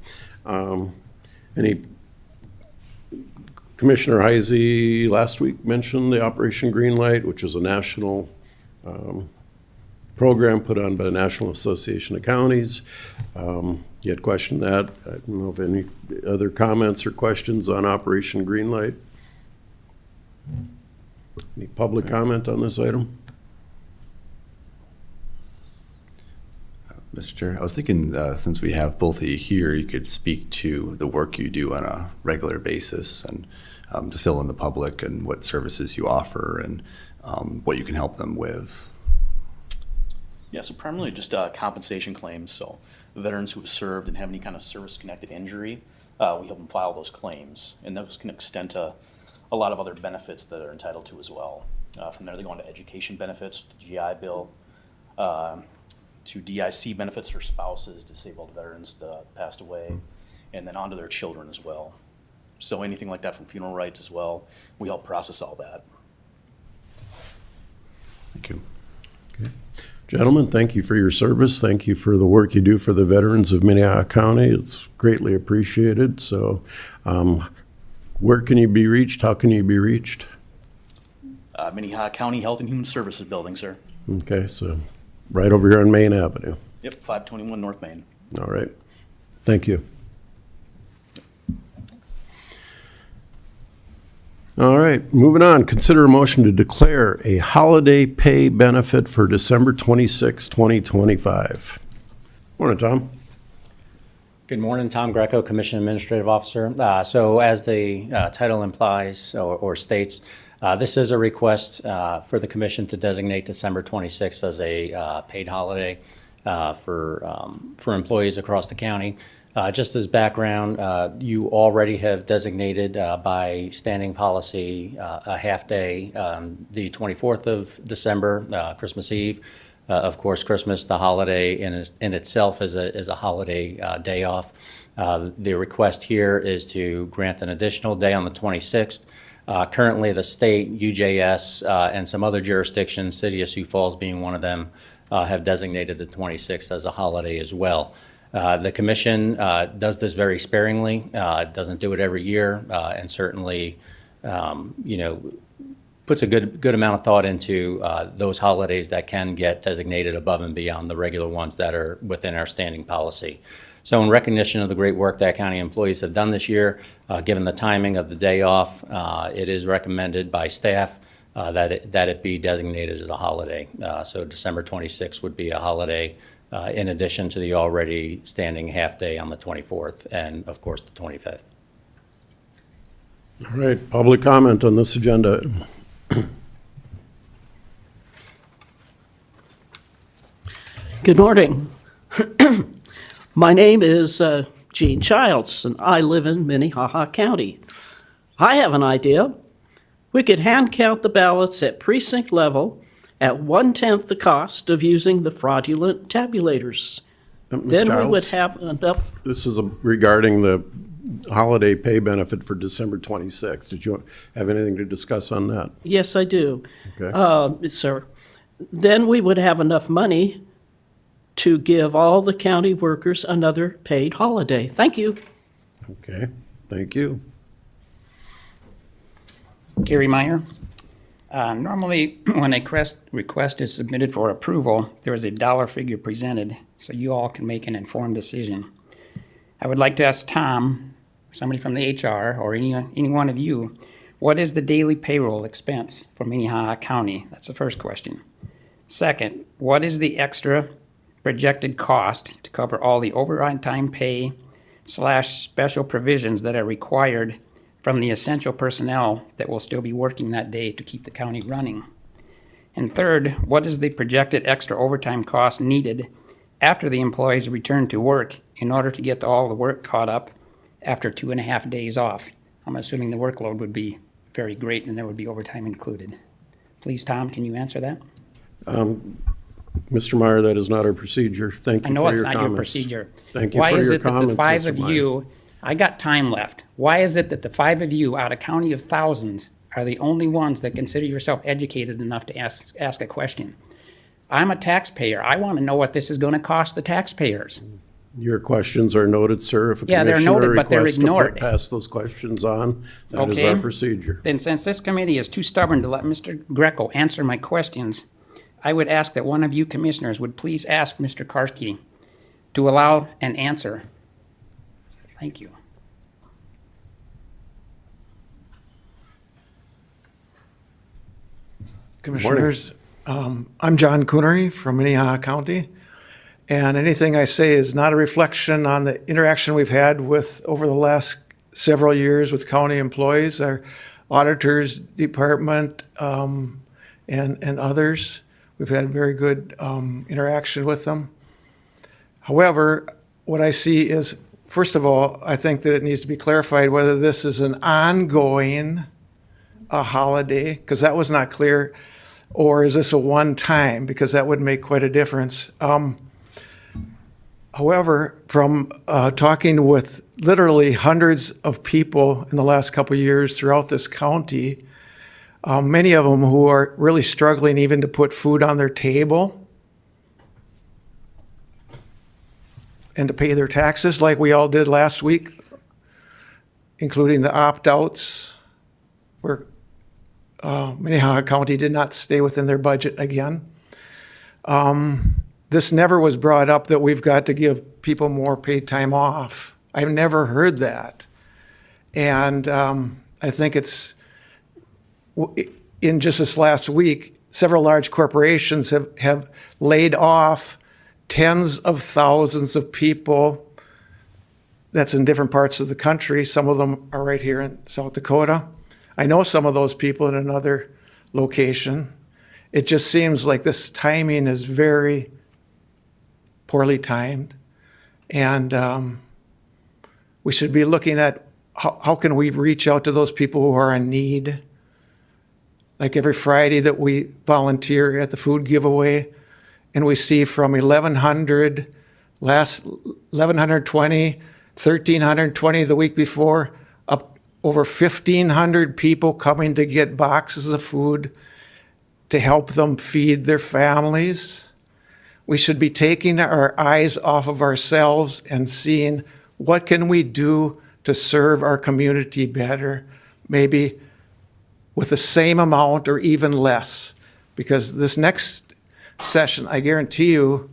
Commissioner Heisey last week mentioned the Operation Greenlight, which is a national program put on by the National Association of Counties. You had questioned that. I don't know if any other comments or questions on Operation Greenlight. Any public comment on this item? Mr. Chair, I was thinking since we have both of you here, you could speak to the work you do on a regular basis and to fill in the public and what services you offer and what you can help them with. Yeah, so primarily just compensation claims. So veterans who have served and have any kind of service-connected injury, we help them file those claims. And those can extend to a lot of other benefits that they're entitled to as well. From there, they go on to education benefits, the GI Bill, to DIC benefits for spouses, disabled veterans that passed away, and then onto their children as well. So anything like that from funeral rights as well, we help process all that. Thank you. Gentlemen, thank you for your service. Thank you for the work you do for the veterans of Minnehaha County. It's greatly appreciated. So where can you be reached? How can you be reached? Minnehaha County Health and Human Services Building, sir. Okay, so right over here on Main Avenue. Yep, 521 North Main. All right. Thank you. All right, moving on. Consider a motion to declare a holiday pay benefit for December 26, 2025. Morning, Tom. Good morning, Tom Greco, Commission Administrative Officer. So as the title implies or states, This is a request for the commission to designate December 26th as a paid holiday for employees across the county. Just as background, you already have designated by standing policy a half day, the 24th of December, Christmas Eve. Of course, Christmas, the holiday in itself is a holiday day off. The request here is to grant an additional day on the 26th. Currently, the state, UJS, and some other jurisdictions, City of Sioux Falls being one of them, have designated the 26th as a holiday as well. The commission does this very sparingly, doesn't do it every year, and certainly, puts a good amount of thought into those holidays that can get designated above and beyond the regular ones that are within our standing policy. So in recognition of the great work that county employees have done this year, given the timing of the day off, it is recommended by staff that it be designated as a holiday. So December 26th would be a holiday in addition to the already standing half day on the 24th and, of course, the 25th. All right, public comment on this agenda. Good morning. My name is Gene Childs, and I live in Minnehaha County. I have an idea. We could hand count the ballots at precinct level at 1/10 the cost of using the fraudulent tabulators. Ms. Then we Childs, would have enough. this is regarding the holiday pay benefit for December 26th. Did you have anything to discuss on that? Yes, I do, Okay. sir. Then we would have enough money to give all the county workers another paid holiday. Thank you. Okay, thank you. Gary Meyer. Normally, when a request is submitted for approval, there is a dollar figure presented, so you all can make an informed decision. I would like to ask Tom, somebody from the HR, or any one of you, what is the daily payroll expense for Minnehaha County? That's the first question. Second, what is the extra projected cost to cover all the overtime pay / special provisions that are required from the essential personnel that will still be working that day to keep the county running? And third, what is the projected extra overtime cost needed after the employees return to work in order to get all the work caught up after 2.5 days off? I'm assuming the workload would be very great and there would be overtime included. Please, Tom, can you answer that? Mr. Meyer, that is not our procedure. Thank I you know for it's your not comments. your procedure. Thank you Why for is your it that comments, the five Mr. of Meyer. you, I got time left. Why is it that the five of you out of county of thousands are the only ones that consider yourself educated enough to ask a question? I'm a taxpayer. I want to know what this is going to cost the taxpayers. Your questions are noted, sir. If a Yeah, they're commissioner noted, but they're requests to ignored. pass those questions on, that is Okay. our procedure. Then since this committee is too stubborn to let Mr. Greco answer my questions, I would ask that one of you commissioners would please ask Mr. Karski to allow an answer. Thank you. Commissioners, I'm John Coonery from Minnehaha County, and anything I say is not a reflection on the interaction we've had with over the last several years with county employees, our auditors department, and others. We've had very good interaction with them. However, what I see is, first of all, I think that it needs to be clarified whether this is an ongoing holiday, because that was not clear, or is this a one-time, because that would make quite a difference. However, from talking with literally hundreds of people in the last couple of years throughout this county, many of them who are really struggling even to put food on their table and to pay their taxes like we all did last week, including the opt-outs, where Minnehaha County did not stay within their budget again. This never was brought up that we've got to give people more paid time off. I've never heard that. And I think it's, in just this last week, several large corporations have laid off tens of thousands of people. That's in different parts of the country. Some of them are right here in South Dakota. I know some of those people in another location. It just seems like this timing is very poorly timed. And we should be looking at how can we reach out to those people who are in need. Like every Friday that we volunteer at the food giveaway, and we see from 1,120, 1,320 the week before, up over 1,500 people coming to get boxes of food to help them feed their families. We should be taking our eyes off of ourselves and seeing what can we do to serve our community better, maybe with the same amount or even less. Because this next session, I guarantee you,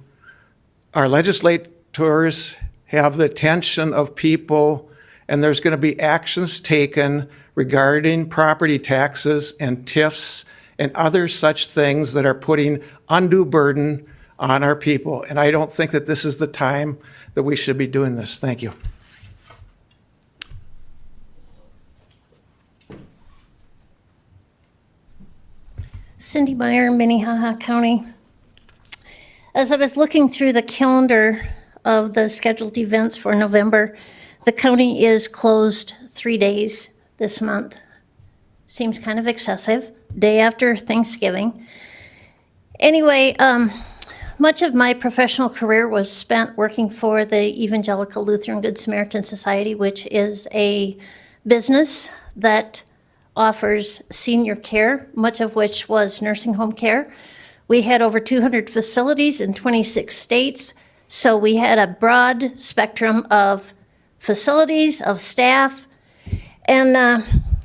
our legislators have the attention of people, and there's going to be actions taken regarding property taxes and TIFs and other such things that are putting undue burden on our people. And I don't think that this is the time that we should be doing this. Thank you. Cindy Meyer, Minnehaha County. As I was looking through the calendar of the scheduled events for November, the county is closed 3 days this month. Seems kind of excessive, day after Thanksgiving. Anyway, much of my professional career was spent working for the Evangelical Lutheran Good Samaritan Society, which is a business that offers senior care, much of which was nursing home care. We had over 200 facilities in 26 states, so we had a broad spectrum of facilities, of staff, and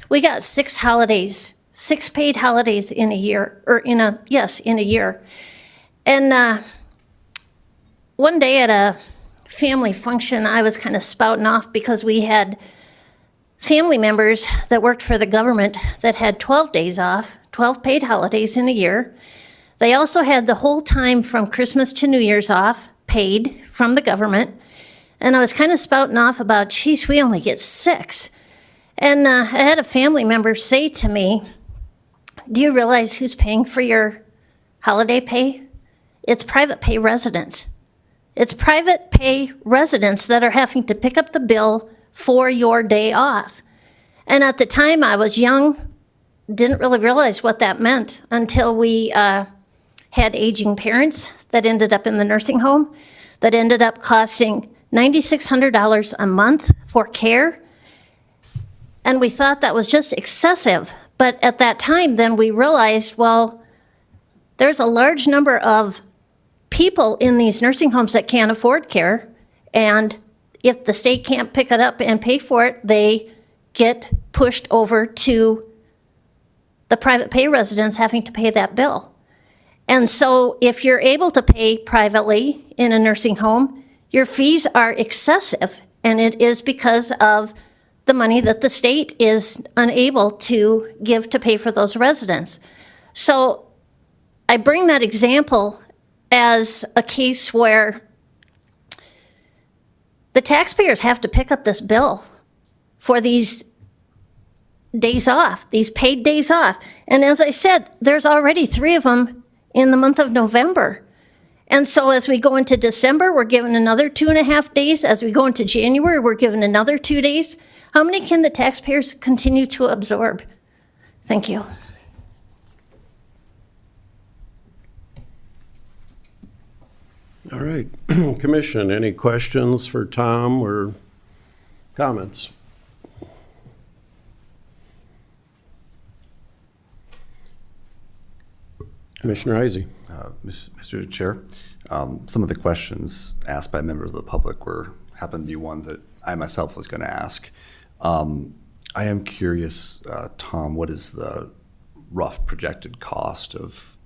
we got 6 holidays, 6 paid holidays in a year, in a year. And one day at a family function, I was kind of spouting off because we had family members that worked for the government that had 12 days off, 12 paid holidays in a year. They also had the whole time from Christmas to New Year's off, paid from the government. And I was kind of spouting off about, geez, we only get 6. And I had a family member say to me, do you realize who's paying for your holiday pay? It's private pay residents. It's private pay residents that are having to pick up the bill for your day off. And at the time I was young, didn't really realize what that meant until we had aging parents that ended up in the nursing home, that ended up costing $9,600 a month for care. And we thought that was just excessive. But at that time, then we realized, well, there's a large number of people in these nursing homes that can't afford care, and if the state can't pick it up and pay for it, they get pushed over to the private pay residents having to pay that bill. And so if you're able to pay privately in a nursing home, your fees are excessive, and it is because of the money that the state is unable to give to pay for those residents. So I bring that example as a case where the taxpayers have to pick up this bill for these days off, these paid days off. And as I said, there's already 3 of them in the month of November. And so as we go into December, we're given another 2.5 days. As we go into January, we're given another 2 days. How many can the taxpayers continue to absorb? Thank you. All right. Commission, any questions for Tom or comments? Commissioner Heisey. Mr. Chair, some of the questions asked by members of the public happened to be ones that I myself was going to ask. I am curious, Tom, what is the rough projected cost of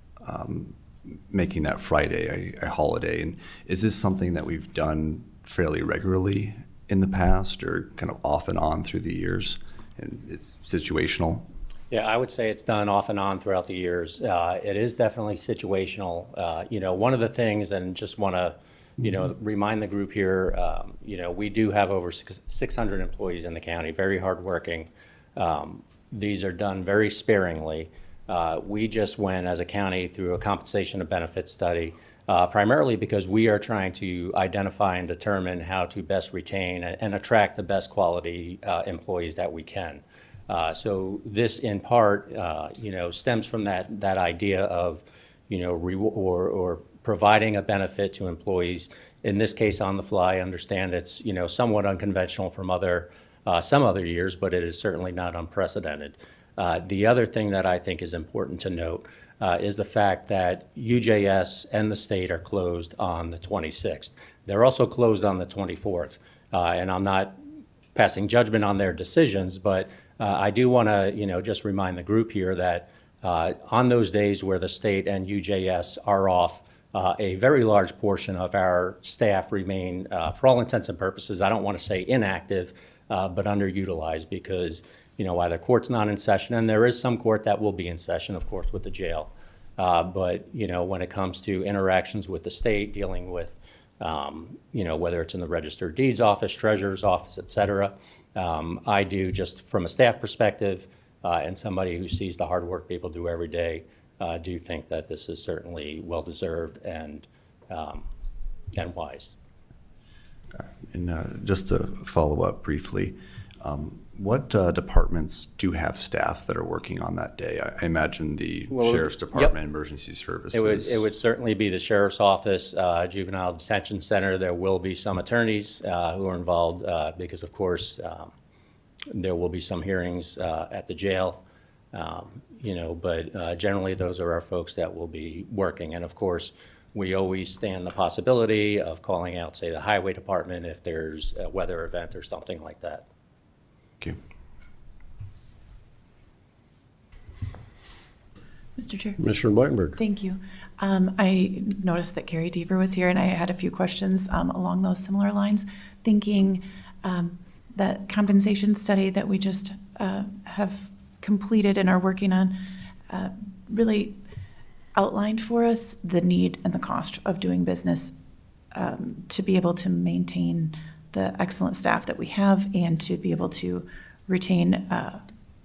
making that Friday a holiday? And is this something that we've done fairly regularly in the past, or kind of off and on through the years, and it's situational? Yeah, I would say it's done off and on throughout the years. It is definitely situational. One of the things, and just want to, remind the group here, we do have over 600 employees in the county, very hardworking. these are done very sparingly. We just went as a county through a compensation and benefits study, primarily because we are trying to identify and determine how to best retain and attract the best quality employees that we can. So this, in part, stems from that idea of, or providing a benefit to employees. In this case, on the fly. I understand it's somewhat unconventional from some other years, but it is certainly not unprecedented. The other thing that I think is important to note is the fact that UJS and the state are closed on the 26th. They're also closed on the 24th, and I'm not passing judgment on their decisions, but I do want to, just remind the group here that on those days where the state and UJS are off, a very large portion of our staff remain, for all intents and purposes, I don't want to say inactive, but underutilized because, either court's not in session, and there is some court that will be in session, of course, with the jail. But, when it comes to interactions with the state, dealing with, whether it's in the Register of Deeds office, Treasurer's office, et cetera, I do, just from a staff perspective, and somebody who sees the hard work people do every day, do think that this is certainly well-deserved and wise. And just to follow up briefly, what departments do have staff that are working on that day? I imagine the Sheriff's Department, Emergency Services. It would certainly be the Sheriff's Office, Juvenile Detention Center. There will be some attorneys who are involved because, of course, there will be some hearings at the jail. But generally those are our folks that will be working. And of course, we always stand the possibility of calling out, say, the Highway Department if there's a weather event or something like that. Thank you. Mr. Chair. Commissioner Blankenberg. Thank you. I noticed that Carrie Deaver was here, and I had a few questions along those similar lines, thinking that compensation study that we just have completed and are working on really outlined for us the need and the cost of doing business to be able to maintain the excellent staff that we have and to be able to retain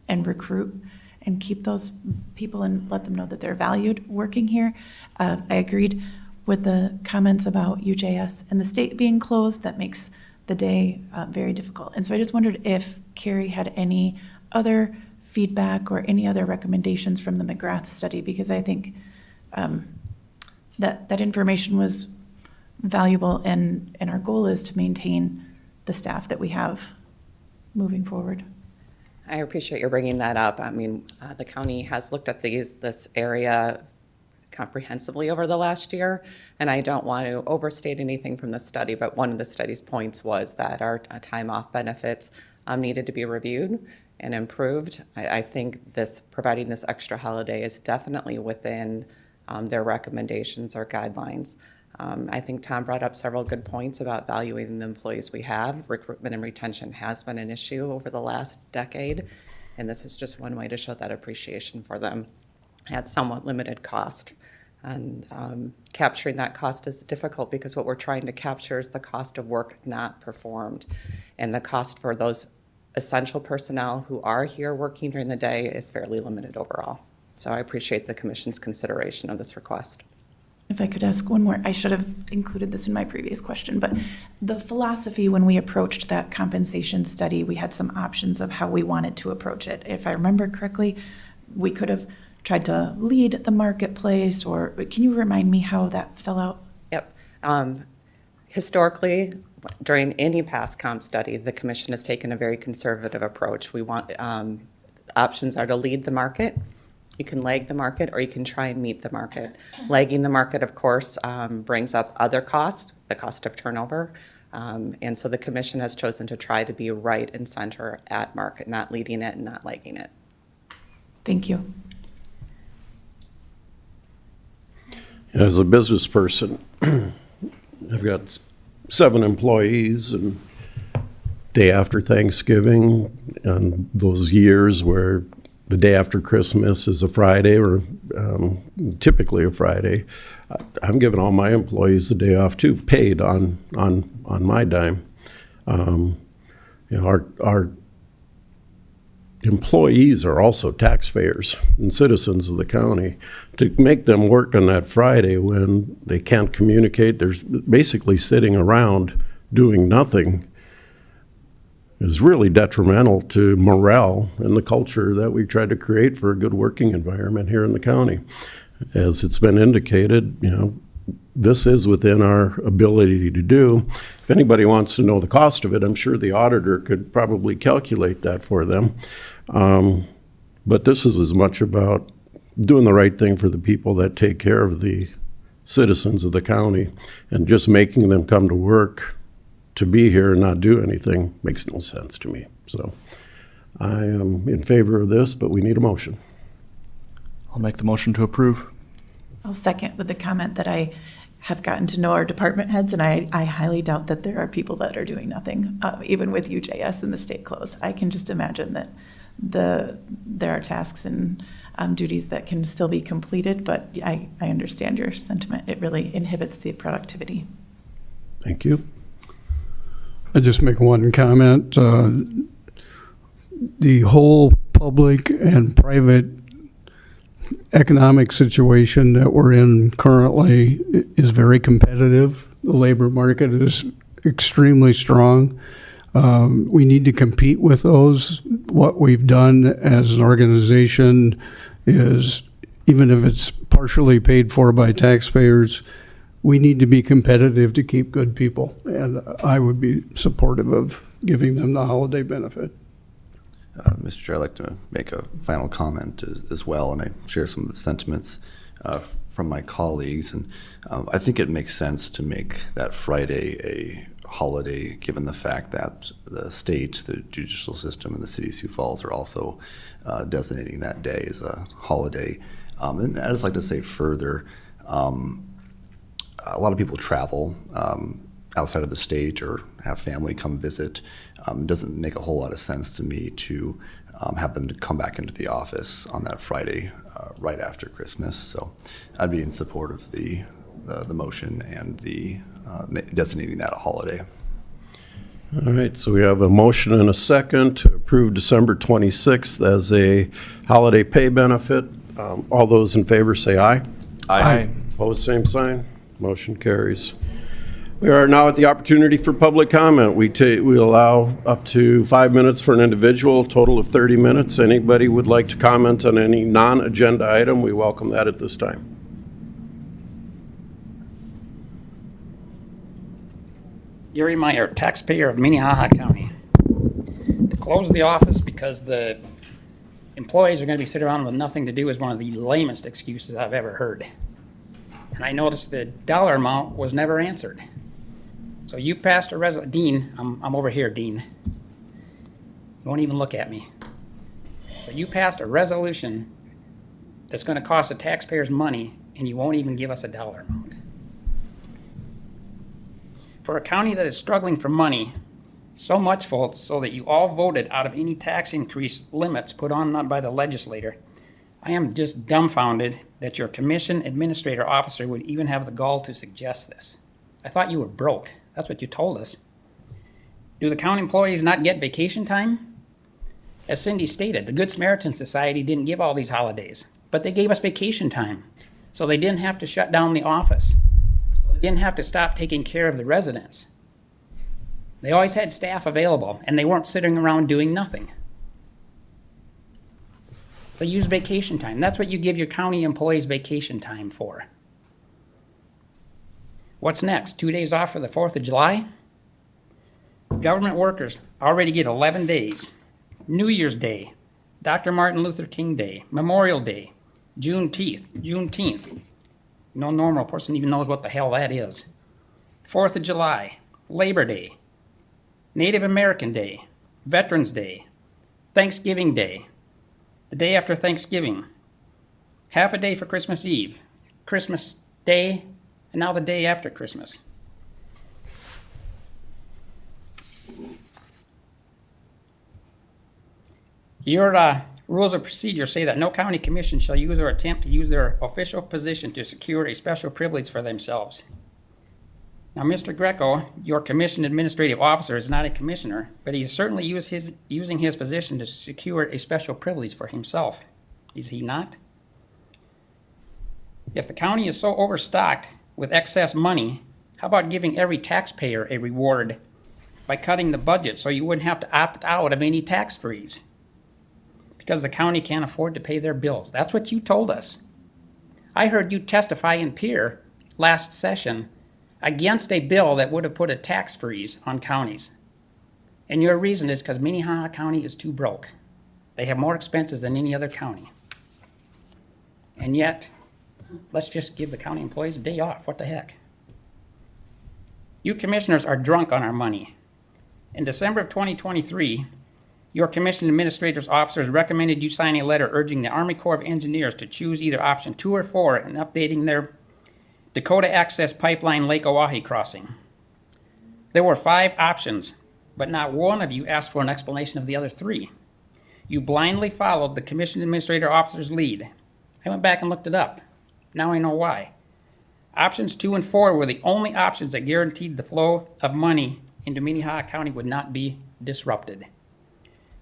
and recruit and keep those people and let them know that they're valued working here. I agreed with the comments about UJS and the state being closed. That makes the day very difficult. And so I just wondered if Carrie had any other feedback or any other recommendations from the McGrath study, because I think that information was valuable, and our goal is to maintain the staff that we have moving forward. I appreciate your bringing that up. I mean, the county has looked at this area comprehensively over the last year, and I don't want to overstate anything from the study, but one of the study's points was that our time off benefits needed to be reviewed and improved. I think providing this extra holiday is definitely within their recommendations or guidelines. I think Tom brought up several good points about valuing the employees we have. Recruitment and retention has been an issue over the last decade, and this is just one way to show that appreciation for them at somewhat limited cost. And capturing that cost is difficult because what we're trying to capture is the cost of work not performed, and the cost for those essential personnel who are here working during the day is fairly limited overall. So I appreciate the Commission's consideration of this request. If I could ask one more, I should have included this in my previous question, but the philosophy when we approached that compensation study, we had some options of how we wanted to approach it. If I remember correctly, we could have tried to lead the marketplace, or can you remind me how that fell out? Yep. Historically, during any past comp study, the Commission has taken a very conservative approach. We want options are to lead the market. You can lag the market, or you can try and meet the market. Lagging the market, of course, brings up other costs, the cost of turnover. And so the Commission has chosen to try to be right and center at market, not leading it and not lagging it. Thank you. As a business person, I've got 7 employees, and day after Thanksgiving, and those years where the day after Christmas is a Friday, or typically a Friday, I'm giving all my employees the day off too, paid on my dime. Our employees are also taxpayers and citizens of the county. To make them work on that Friday when they can't communicate, they're basically sitting around doing nothing, is really detrimental to morale and the culture that we tried to create for a good working environment here in the county. As it's been indicated, this is within our ability to do. If anybody wants to know the cost of it, I'm sure the auditor could probably calculate that for them. But this is as much about doing the right thing for the people that take care of the citizens of the county, and just making them come to work to be here and not do anything makes no sense to me. So I am in favor of this, but we need a motion. I'll make the motion to approve. I'll second with the comment that I have gotten to know our department heads, and I highly doubt that there are people that are doing nothing, even with UJS and the state closed. I can just imagine that there are tasks and duties that can still be completed, but I understand your sentiment. It really inhibits the productivity. Thank you. I just make one comment. The whole public and private economic situation that we're in currently is very competitive. The labor market is extremely strong. We need to compete with those. What we've done as an organization is, even if it's partially paid for by taxpayers, we need to be competitive to keep good people. And I would be supportive of giving them the holiday benefit. Mr. Chair, I'd like to make a final comment as well, and I share some of the sentiments from my colleagues. And I think it makes sense to make that Friday a holiday, given the fact that the state, the judicial system, and the city of Sioux Falls are also designating that day as a holiday. And I'd just like to say further, a lot of people travel outside of the state or have family come visit. It doesn't make a whole lot of sense to me to have them to come back into the office on that Friday right after Christmas. So I'd be in support of the motion and the designating that a holiday. All right, so we have a motion and a second to approve December 26th as a holiday pay benefit. All those in favor say aye. Aye. Opposed, same sign. Motion carries. We are now at the opportunity for public comment. We allow up to 5 minutes for an individual, a total of 30 minutes. Anybody would like to comment on any non-agenda item, we welcome that at this time. Gary Meyer, taxpayer of Minnehaha County. To close the office because the employees are going to be sitting around with nothing to do is one of the lamest excuses I've ever heard. And I noticed the dollar amount was never answered. So you passed a resolution, Dean, I'm over here, Dean. You won't even look at me. But you passed a resolution that's going to cost the taxpayers money, and you won't even give us a dollar amount. For a county that is struggling for money, so much so that you all voted out of any tax increase limits put on by the legislator, I am just dumbfounded that your commission administrator officer would even have the gall to suggest this. I thought you were broke. That's what you told us. Do the county employees not get vacation time? As Cindy stated, the Good Samaritan Society didn't give all these holidays, but they gave us vacation time. So they didn't have to shut down the office. They didn't have to stop taking care of the residents. They always had staff available, and they weren't sitting around doing nothing. So use vacation time. That's what you give your county employees vacation time for. What's next? 2 days off for the 4th of July? Government workers already get 11 days. New Year's Day, Dr. Martin Luther King Day, Memorial Day, Juneteenth. No normal person even knows what the hell that is. 4th of July, Labor Day, Native American Day, Veterans Day, Thanksgiving Day, the day after Thanksgiving, half a day for Christmas Eve, Christmas Day, and now the day after Christmas. Your rules of procedure say that no county commission shall use or attempt to use their official position to secure a special privilege for themselves. Now, Mr. Greco, your commission administrative officer, is not a commissioner, but he certainly using his position to secure a special privilege for himself. Is he not? If the county is so overstocked with excess money, how about giving every taxpayer a reward by cutting the budget so you wouldn't have to opt out of any tax freeze? Because the county can't afford to pay their bills. That's what you told us. I heard you testify in Pier last session against a bill that would have put a tax freeze on counties. And your reason is because Minnehaha County is too broke. They have more expenses than any other county. And yet, let's just give the county employees a day off. What the heck? You commissioners are drunk on our money. In December of 2023, your commission administrator's officers recommended you sign a letter urging the Army Corps of Engineers to choose either option 2 or 4 in updating their Dakota Access Pipeline Lake Oahe crossing. There were 5 options, but not one of you asked for an explanation of the other 3. You blindly followed the commission administrator officer's lead. I went back and looked it up. Now I know why. Options 2 and 4 were the only options that guaranteed the flow of money into Minnehaha County would not be disrupted.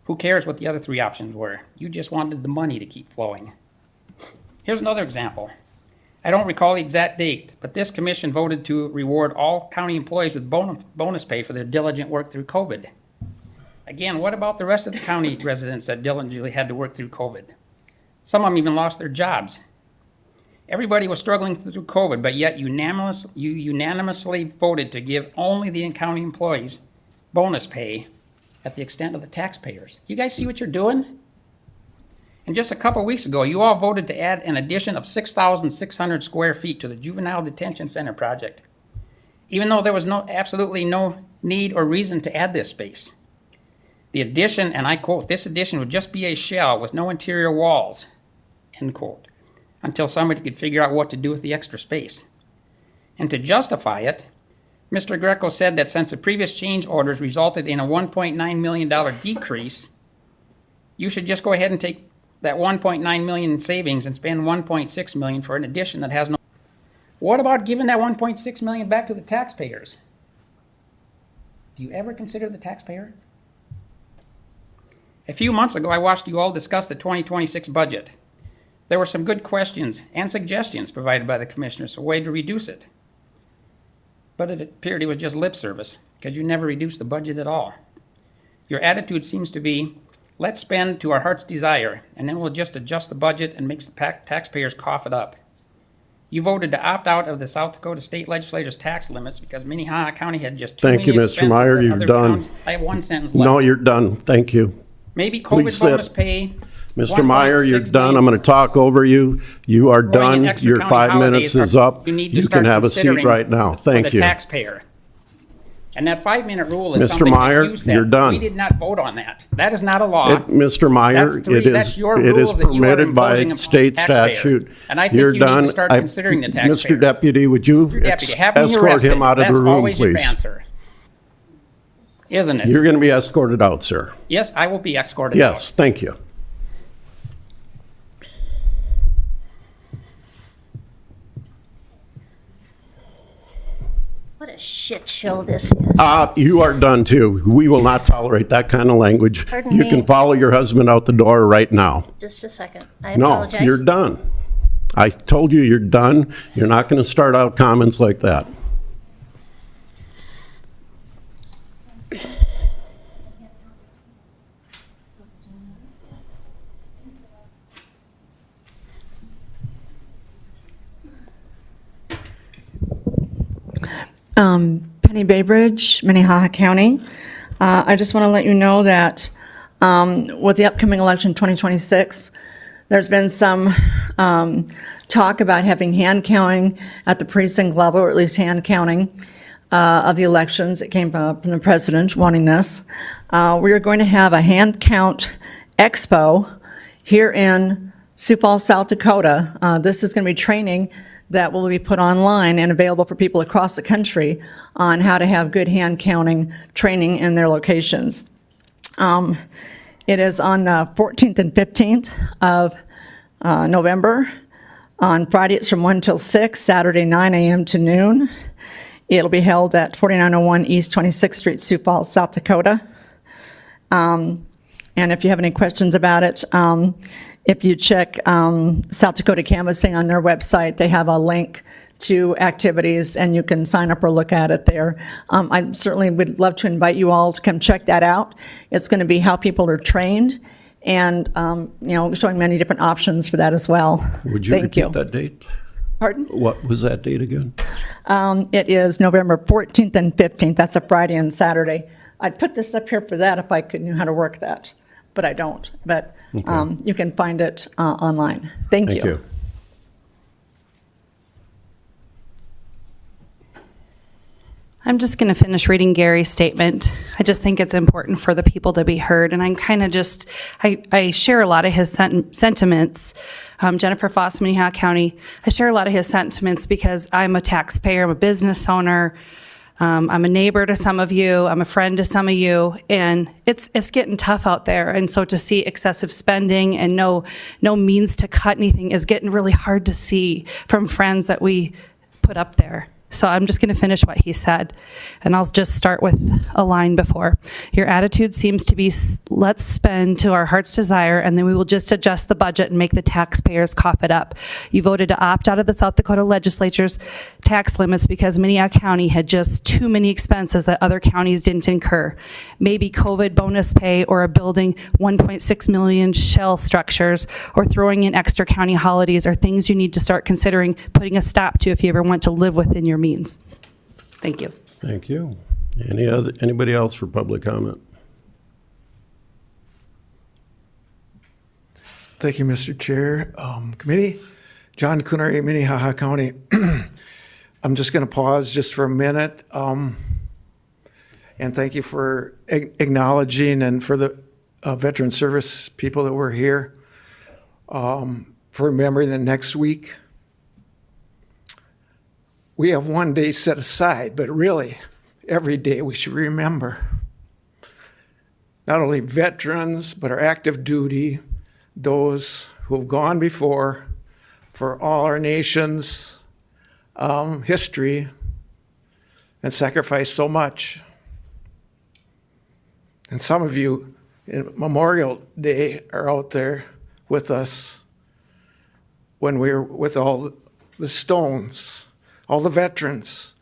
Who cares what the other 3 options were? You just wanted the money to keep flowing. Here's another example. I don't recall the exact date, but this commission voted to reward all county employees with bonus pay for their diligent work through COVID. Again, what about the rest of the county residents that diligently had to work through COVID? Some of them even lost their jobs. Everybody was struggling through COVID, but yet you unanimously voted to give only the county employees bonus pay at the extent of the taxpayers. You guys see what you're doing? And just a couple weeks ago, you all voted to add an addition of 6,600 square feet to the Juvenile Detention Center project, even though there was absolutely no need or reason to add this space. The addition, and I quote, "This addition would just be a shell with no interior walls," end quote, until somebody could figure out what to do with the extra space. And to justify it, Mr. Greco said that since the previous change orders resulted in a $1.9 million decrease, you should just go ahead and take that $1.9 million in savings and spend $1.6 million for an addition that has no... What about giving that $1.6 million back to the taxpayers? Do you ever consider the taxpayer? A few months ago, I watched you all discuss the 2026 budget. There were some good questions and suggestions provided by the commissioners for a way to reduce it. But it appeared it was just lip service, because you never reduced the budget at all. Your attitude seems to be, let's spend to our heart's desire, and then we'll just adjust the budget and make the taxpayers cough it up. You voted to opt out of the South Dakota State Legislature's tax limits because Minnehaha County had just too Thank many you, Mr. expenses Meyer. than You're other done. towns. I have one sentence left. No, you're done. Thank you. Maybe Please COVID sit. bonus pay. Mr. Meyer, you're 1.6 done. million. I'm going to talk over you. You are Throwing in done. extra Your county 5 minutes holidays is up. You need to You can start have a seat considering right now. for Thank the you. taxpayer. And that 5-minute rule is Mr. something Meyer, that you said. you're done. We did not vote on that. That is not a law. Mr. Meyer, That's your rules that you are permitted by imposing upon state the taxpayer. statute. And I think You're you need to done. start considering the taxpayer. Mr. Deputy, would you Mr. Deputy, have me escort arrested. him out of That's the room, always your please? answer. Isn't it? You're going to be escorted out, sir. Yes, I will be escorted out. Yes, thank you. What a shit show this is. You are done too. We will not tolerate that kind of language. Pardon You me? can follow your husband out the door right now. Just a second. I No, apologize. you're done. I told you you're done. You're not going to start out comments like that. Penny Baybridge, Minnehaha County. I just want to let you know that with the upcoming election 2026, there's been some talk about having hand counting at the precinct level, or at least hand counting of the elections. It came up from the president wanting this. We are going to have a hand count expo here in Sioux Falls, South Dakota. This is going to be training that will be put online and available for people across the country on how to have good hand counting training in their locations. It is on the 14th and 15th of November. On Friday, it's from 1 till 6, Saturday, 9 a.m. to noon. It'll be held at 4901 East 26th Street, Sioux Falls, South Dakota. And if you have any questions about it, if you check South Dakota Canvassing on their website, they have a link to activities, and you can sign up or look at it there. I certainly would love to invite you all to come check that out. It's going to be how people are trained, and showing many different options for that as well. Would you Thank repeat that date? Pardon? What was that date again? It is November 14th and 15th. That's a Friday and Saturday. I'd put this up here for that if I knew how to work that, but I don't. But Okay. you can find it online. Thank you. Thank you. I'm just going to finish reading Gary's statement. I just think it's important for the people to be heard, and I'm kind of just, I share a lot of his sentiments. Jennifer Foss, Minnehaha County, I share a lot of his sentiments because I'm a taxpayer, I'm a business owner, I'm a neighbor to some of you, I'm a friend to some of you, and it's getting tough out there. And so to see excessive spending and no means to cut anything is getting really hard to see from friends that we put up there. So I'm just going to finish what he said, and I'll just start with a line before. Your attitude seems to be, let's spend to our heart's desire, and then we will just adjust the budget and make the taxpayers cough it up. You voted to opt out of the South Dakota legislature's tax limits because Minnehaha County had just too many expenses that other counties didn't incur. Maybe COVID bonus pay, or a building 1.6 million shell structures, or throwing in extra county holidays are things you need to start considering putting a stop to if you ever want to live within your means. Thank you. Thank you. Anybody else for public comment? Thank you, Mr. Chair. Committee, John Coonery, Minnehaha County. I'm just going to pause just for a minute. And thank you for acknowledging, and for the veteran service people that were here, for remembering that next week we have one day set aside, but really every day we should remember not only veterans, but our active duty, those who have gone before for all our nation's history and sacrificed so much. And some of you in Memorial Day are out there with us when we're with all the stones, all the veterans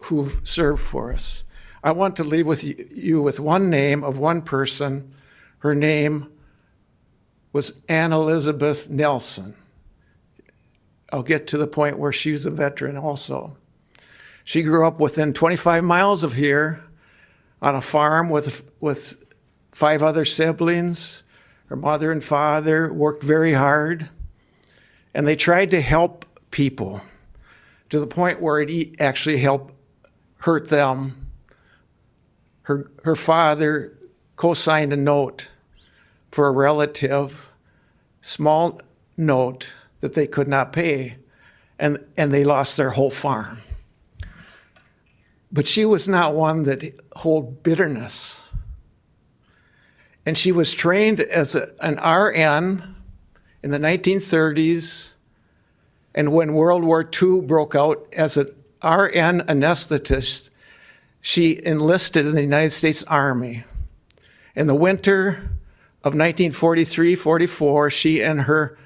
who've served for us. I want to leave with you with one name of one person. Her name was Ann Elizabeth Nelson. I'll get to the point where she's a veteran also. She grew up within 25 miles of here on a farm with 5 other siblings. Her mother and father worked very hard, and they tried to help people to the point where it actually helped hurt them. Her father co-signed a note for a relative, small note that they could not pay, and they lost their whole farm. But she was not one that held bitterness. And she was trained as an RN in the 1930s, and when World War II broke out, as an RN anesthetist, she enlisted in the United States Army. In the winter of 1943-44, she and her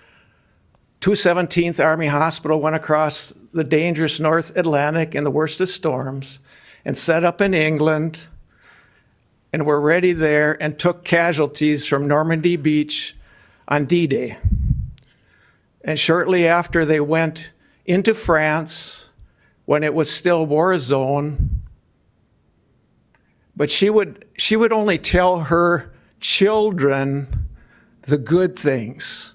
217th Army Hospital went across the dangerous North Atlantic in the worst of storms and set up in England, and were ready there and took casualties from Normandy Beach on D-Day. And shortly after, they went into France when it was still a war zone. But she would only tell her children the good things,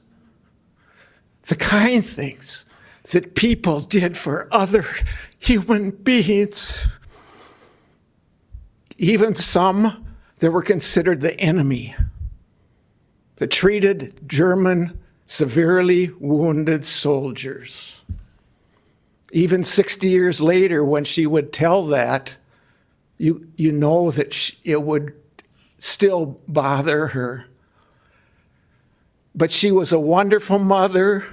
the kind things that people did for other human beings, even some that were considered the enemy, that treated German severely wounded soldiers. Even 60 years later, when she would tell that, you know that it would still bother her. But she was a wonderful mother.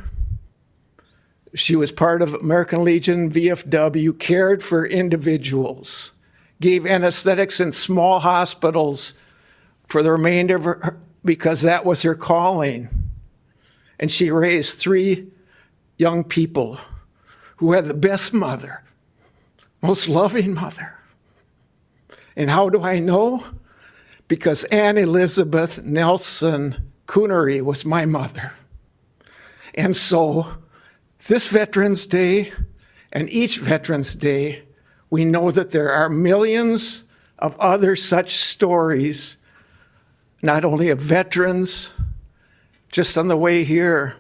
She was part of American Legion, VFW, cared for individuals, gave anesthetics in small hospitals for the remainder of her, because that was her calling. And she raised 3 young people who had the best mother, most loving mother. And how do I know? Because Ann Elizabeth Nelson Coonery was my mother. And so this Veterans Day and each Veterans Day, we know that there are millions of other such stories, not only of veterans. Just on the way here,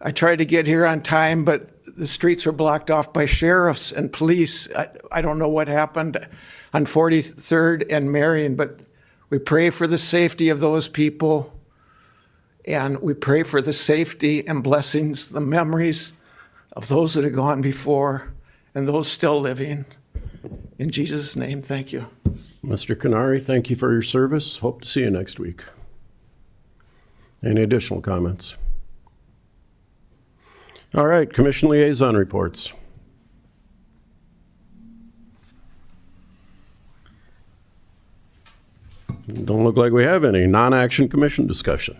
I tried to get here on time, but the streets were blocked off by sheriffs and police. I don't know what happened on 43rd and Marion, but we pray for the safety of those people. And we pray for the safety and blessings, the memories of those that have gone before and those still living. In Jesus' name, thank you. Mr. Canary, thank you for your service. Hope to see you next week. Any additional comments? All right, commission liaison reports. Don't look like we have any. Non-action commission discussion.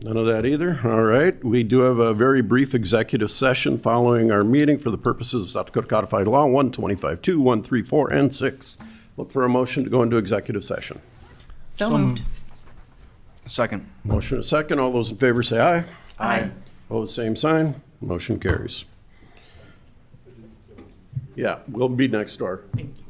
None of that either. All right. We do have a very brief executive session following our meeting for the purposes of South Dakota Codified Law 125.2, 134, and 6. Look for a motion to go into executive session. So moved. Second. Motion and a second. All those in favor say aye. Aye. Opposed, same sign. Motion carries. Yeah, we'll be next door. Thank you.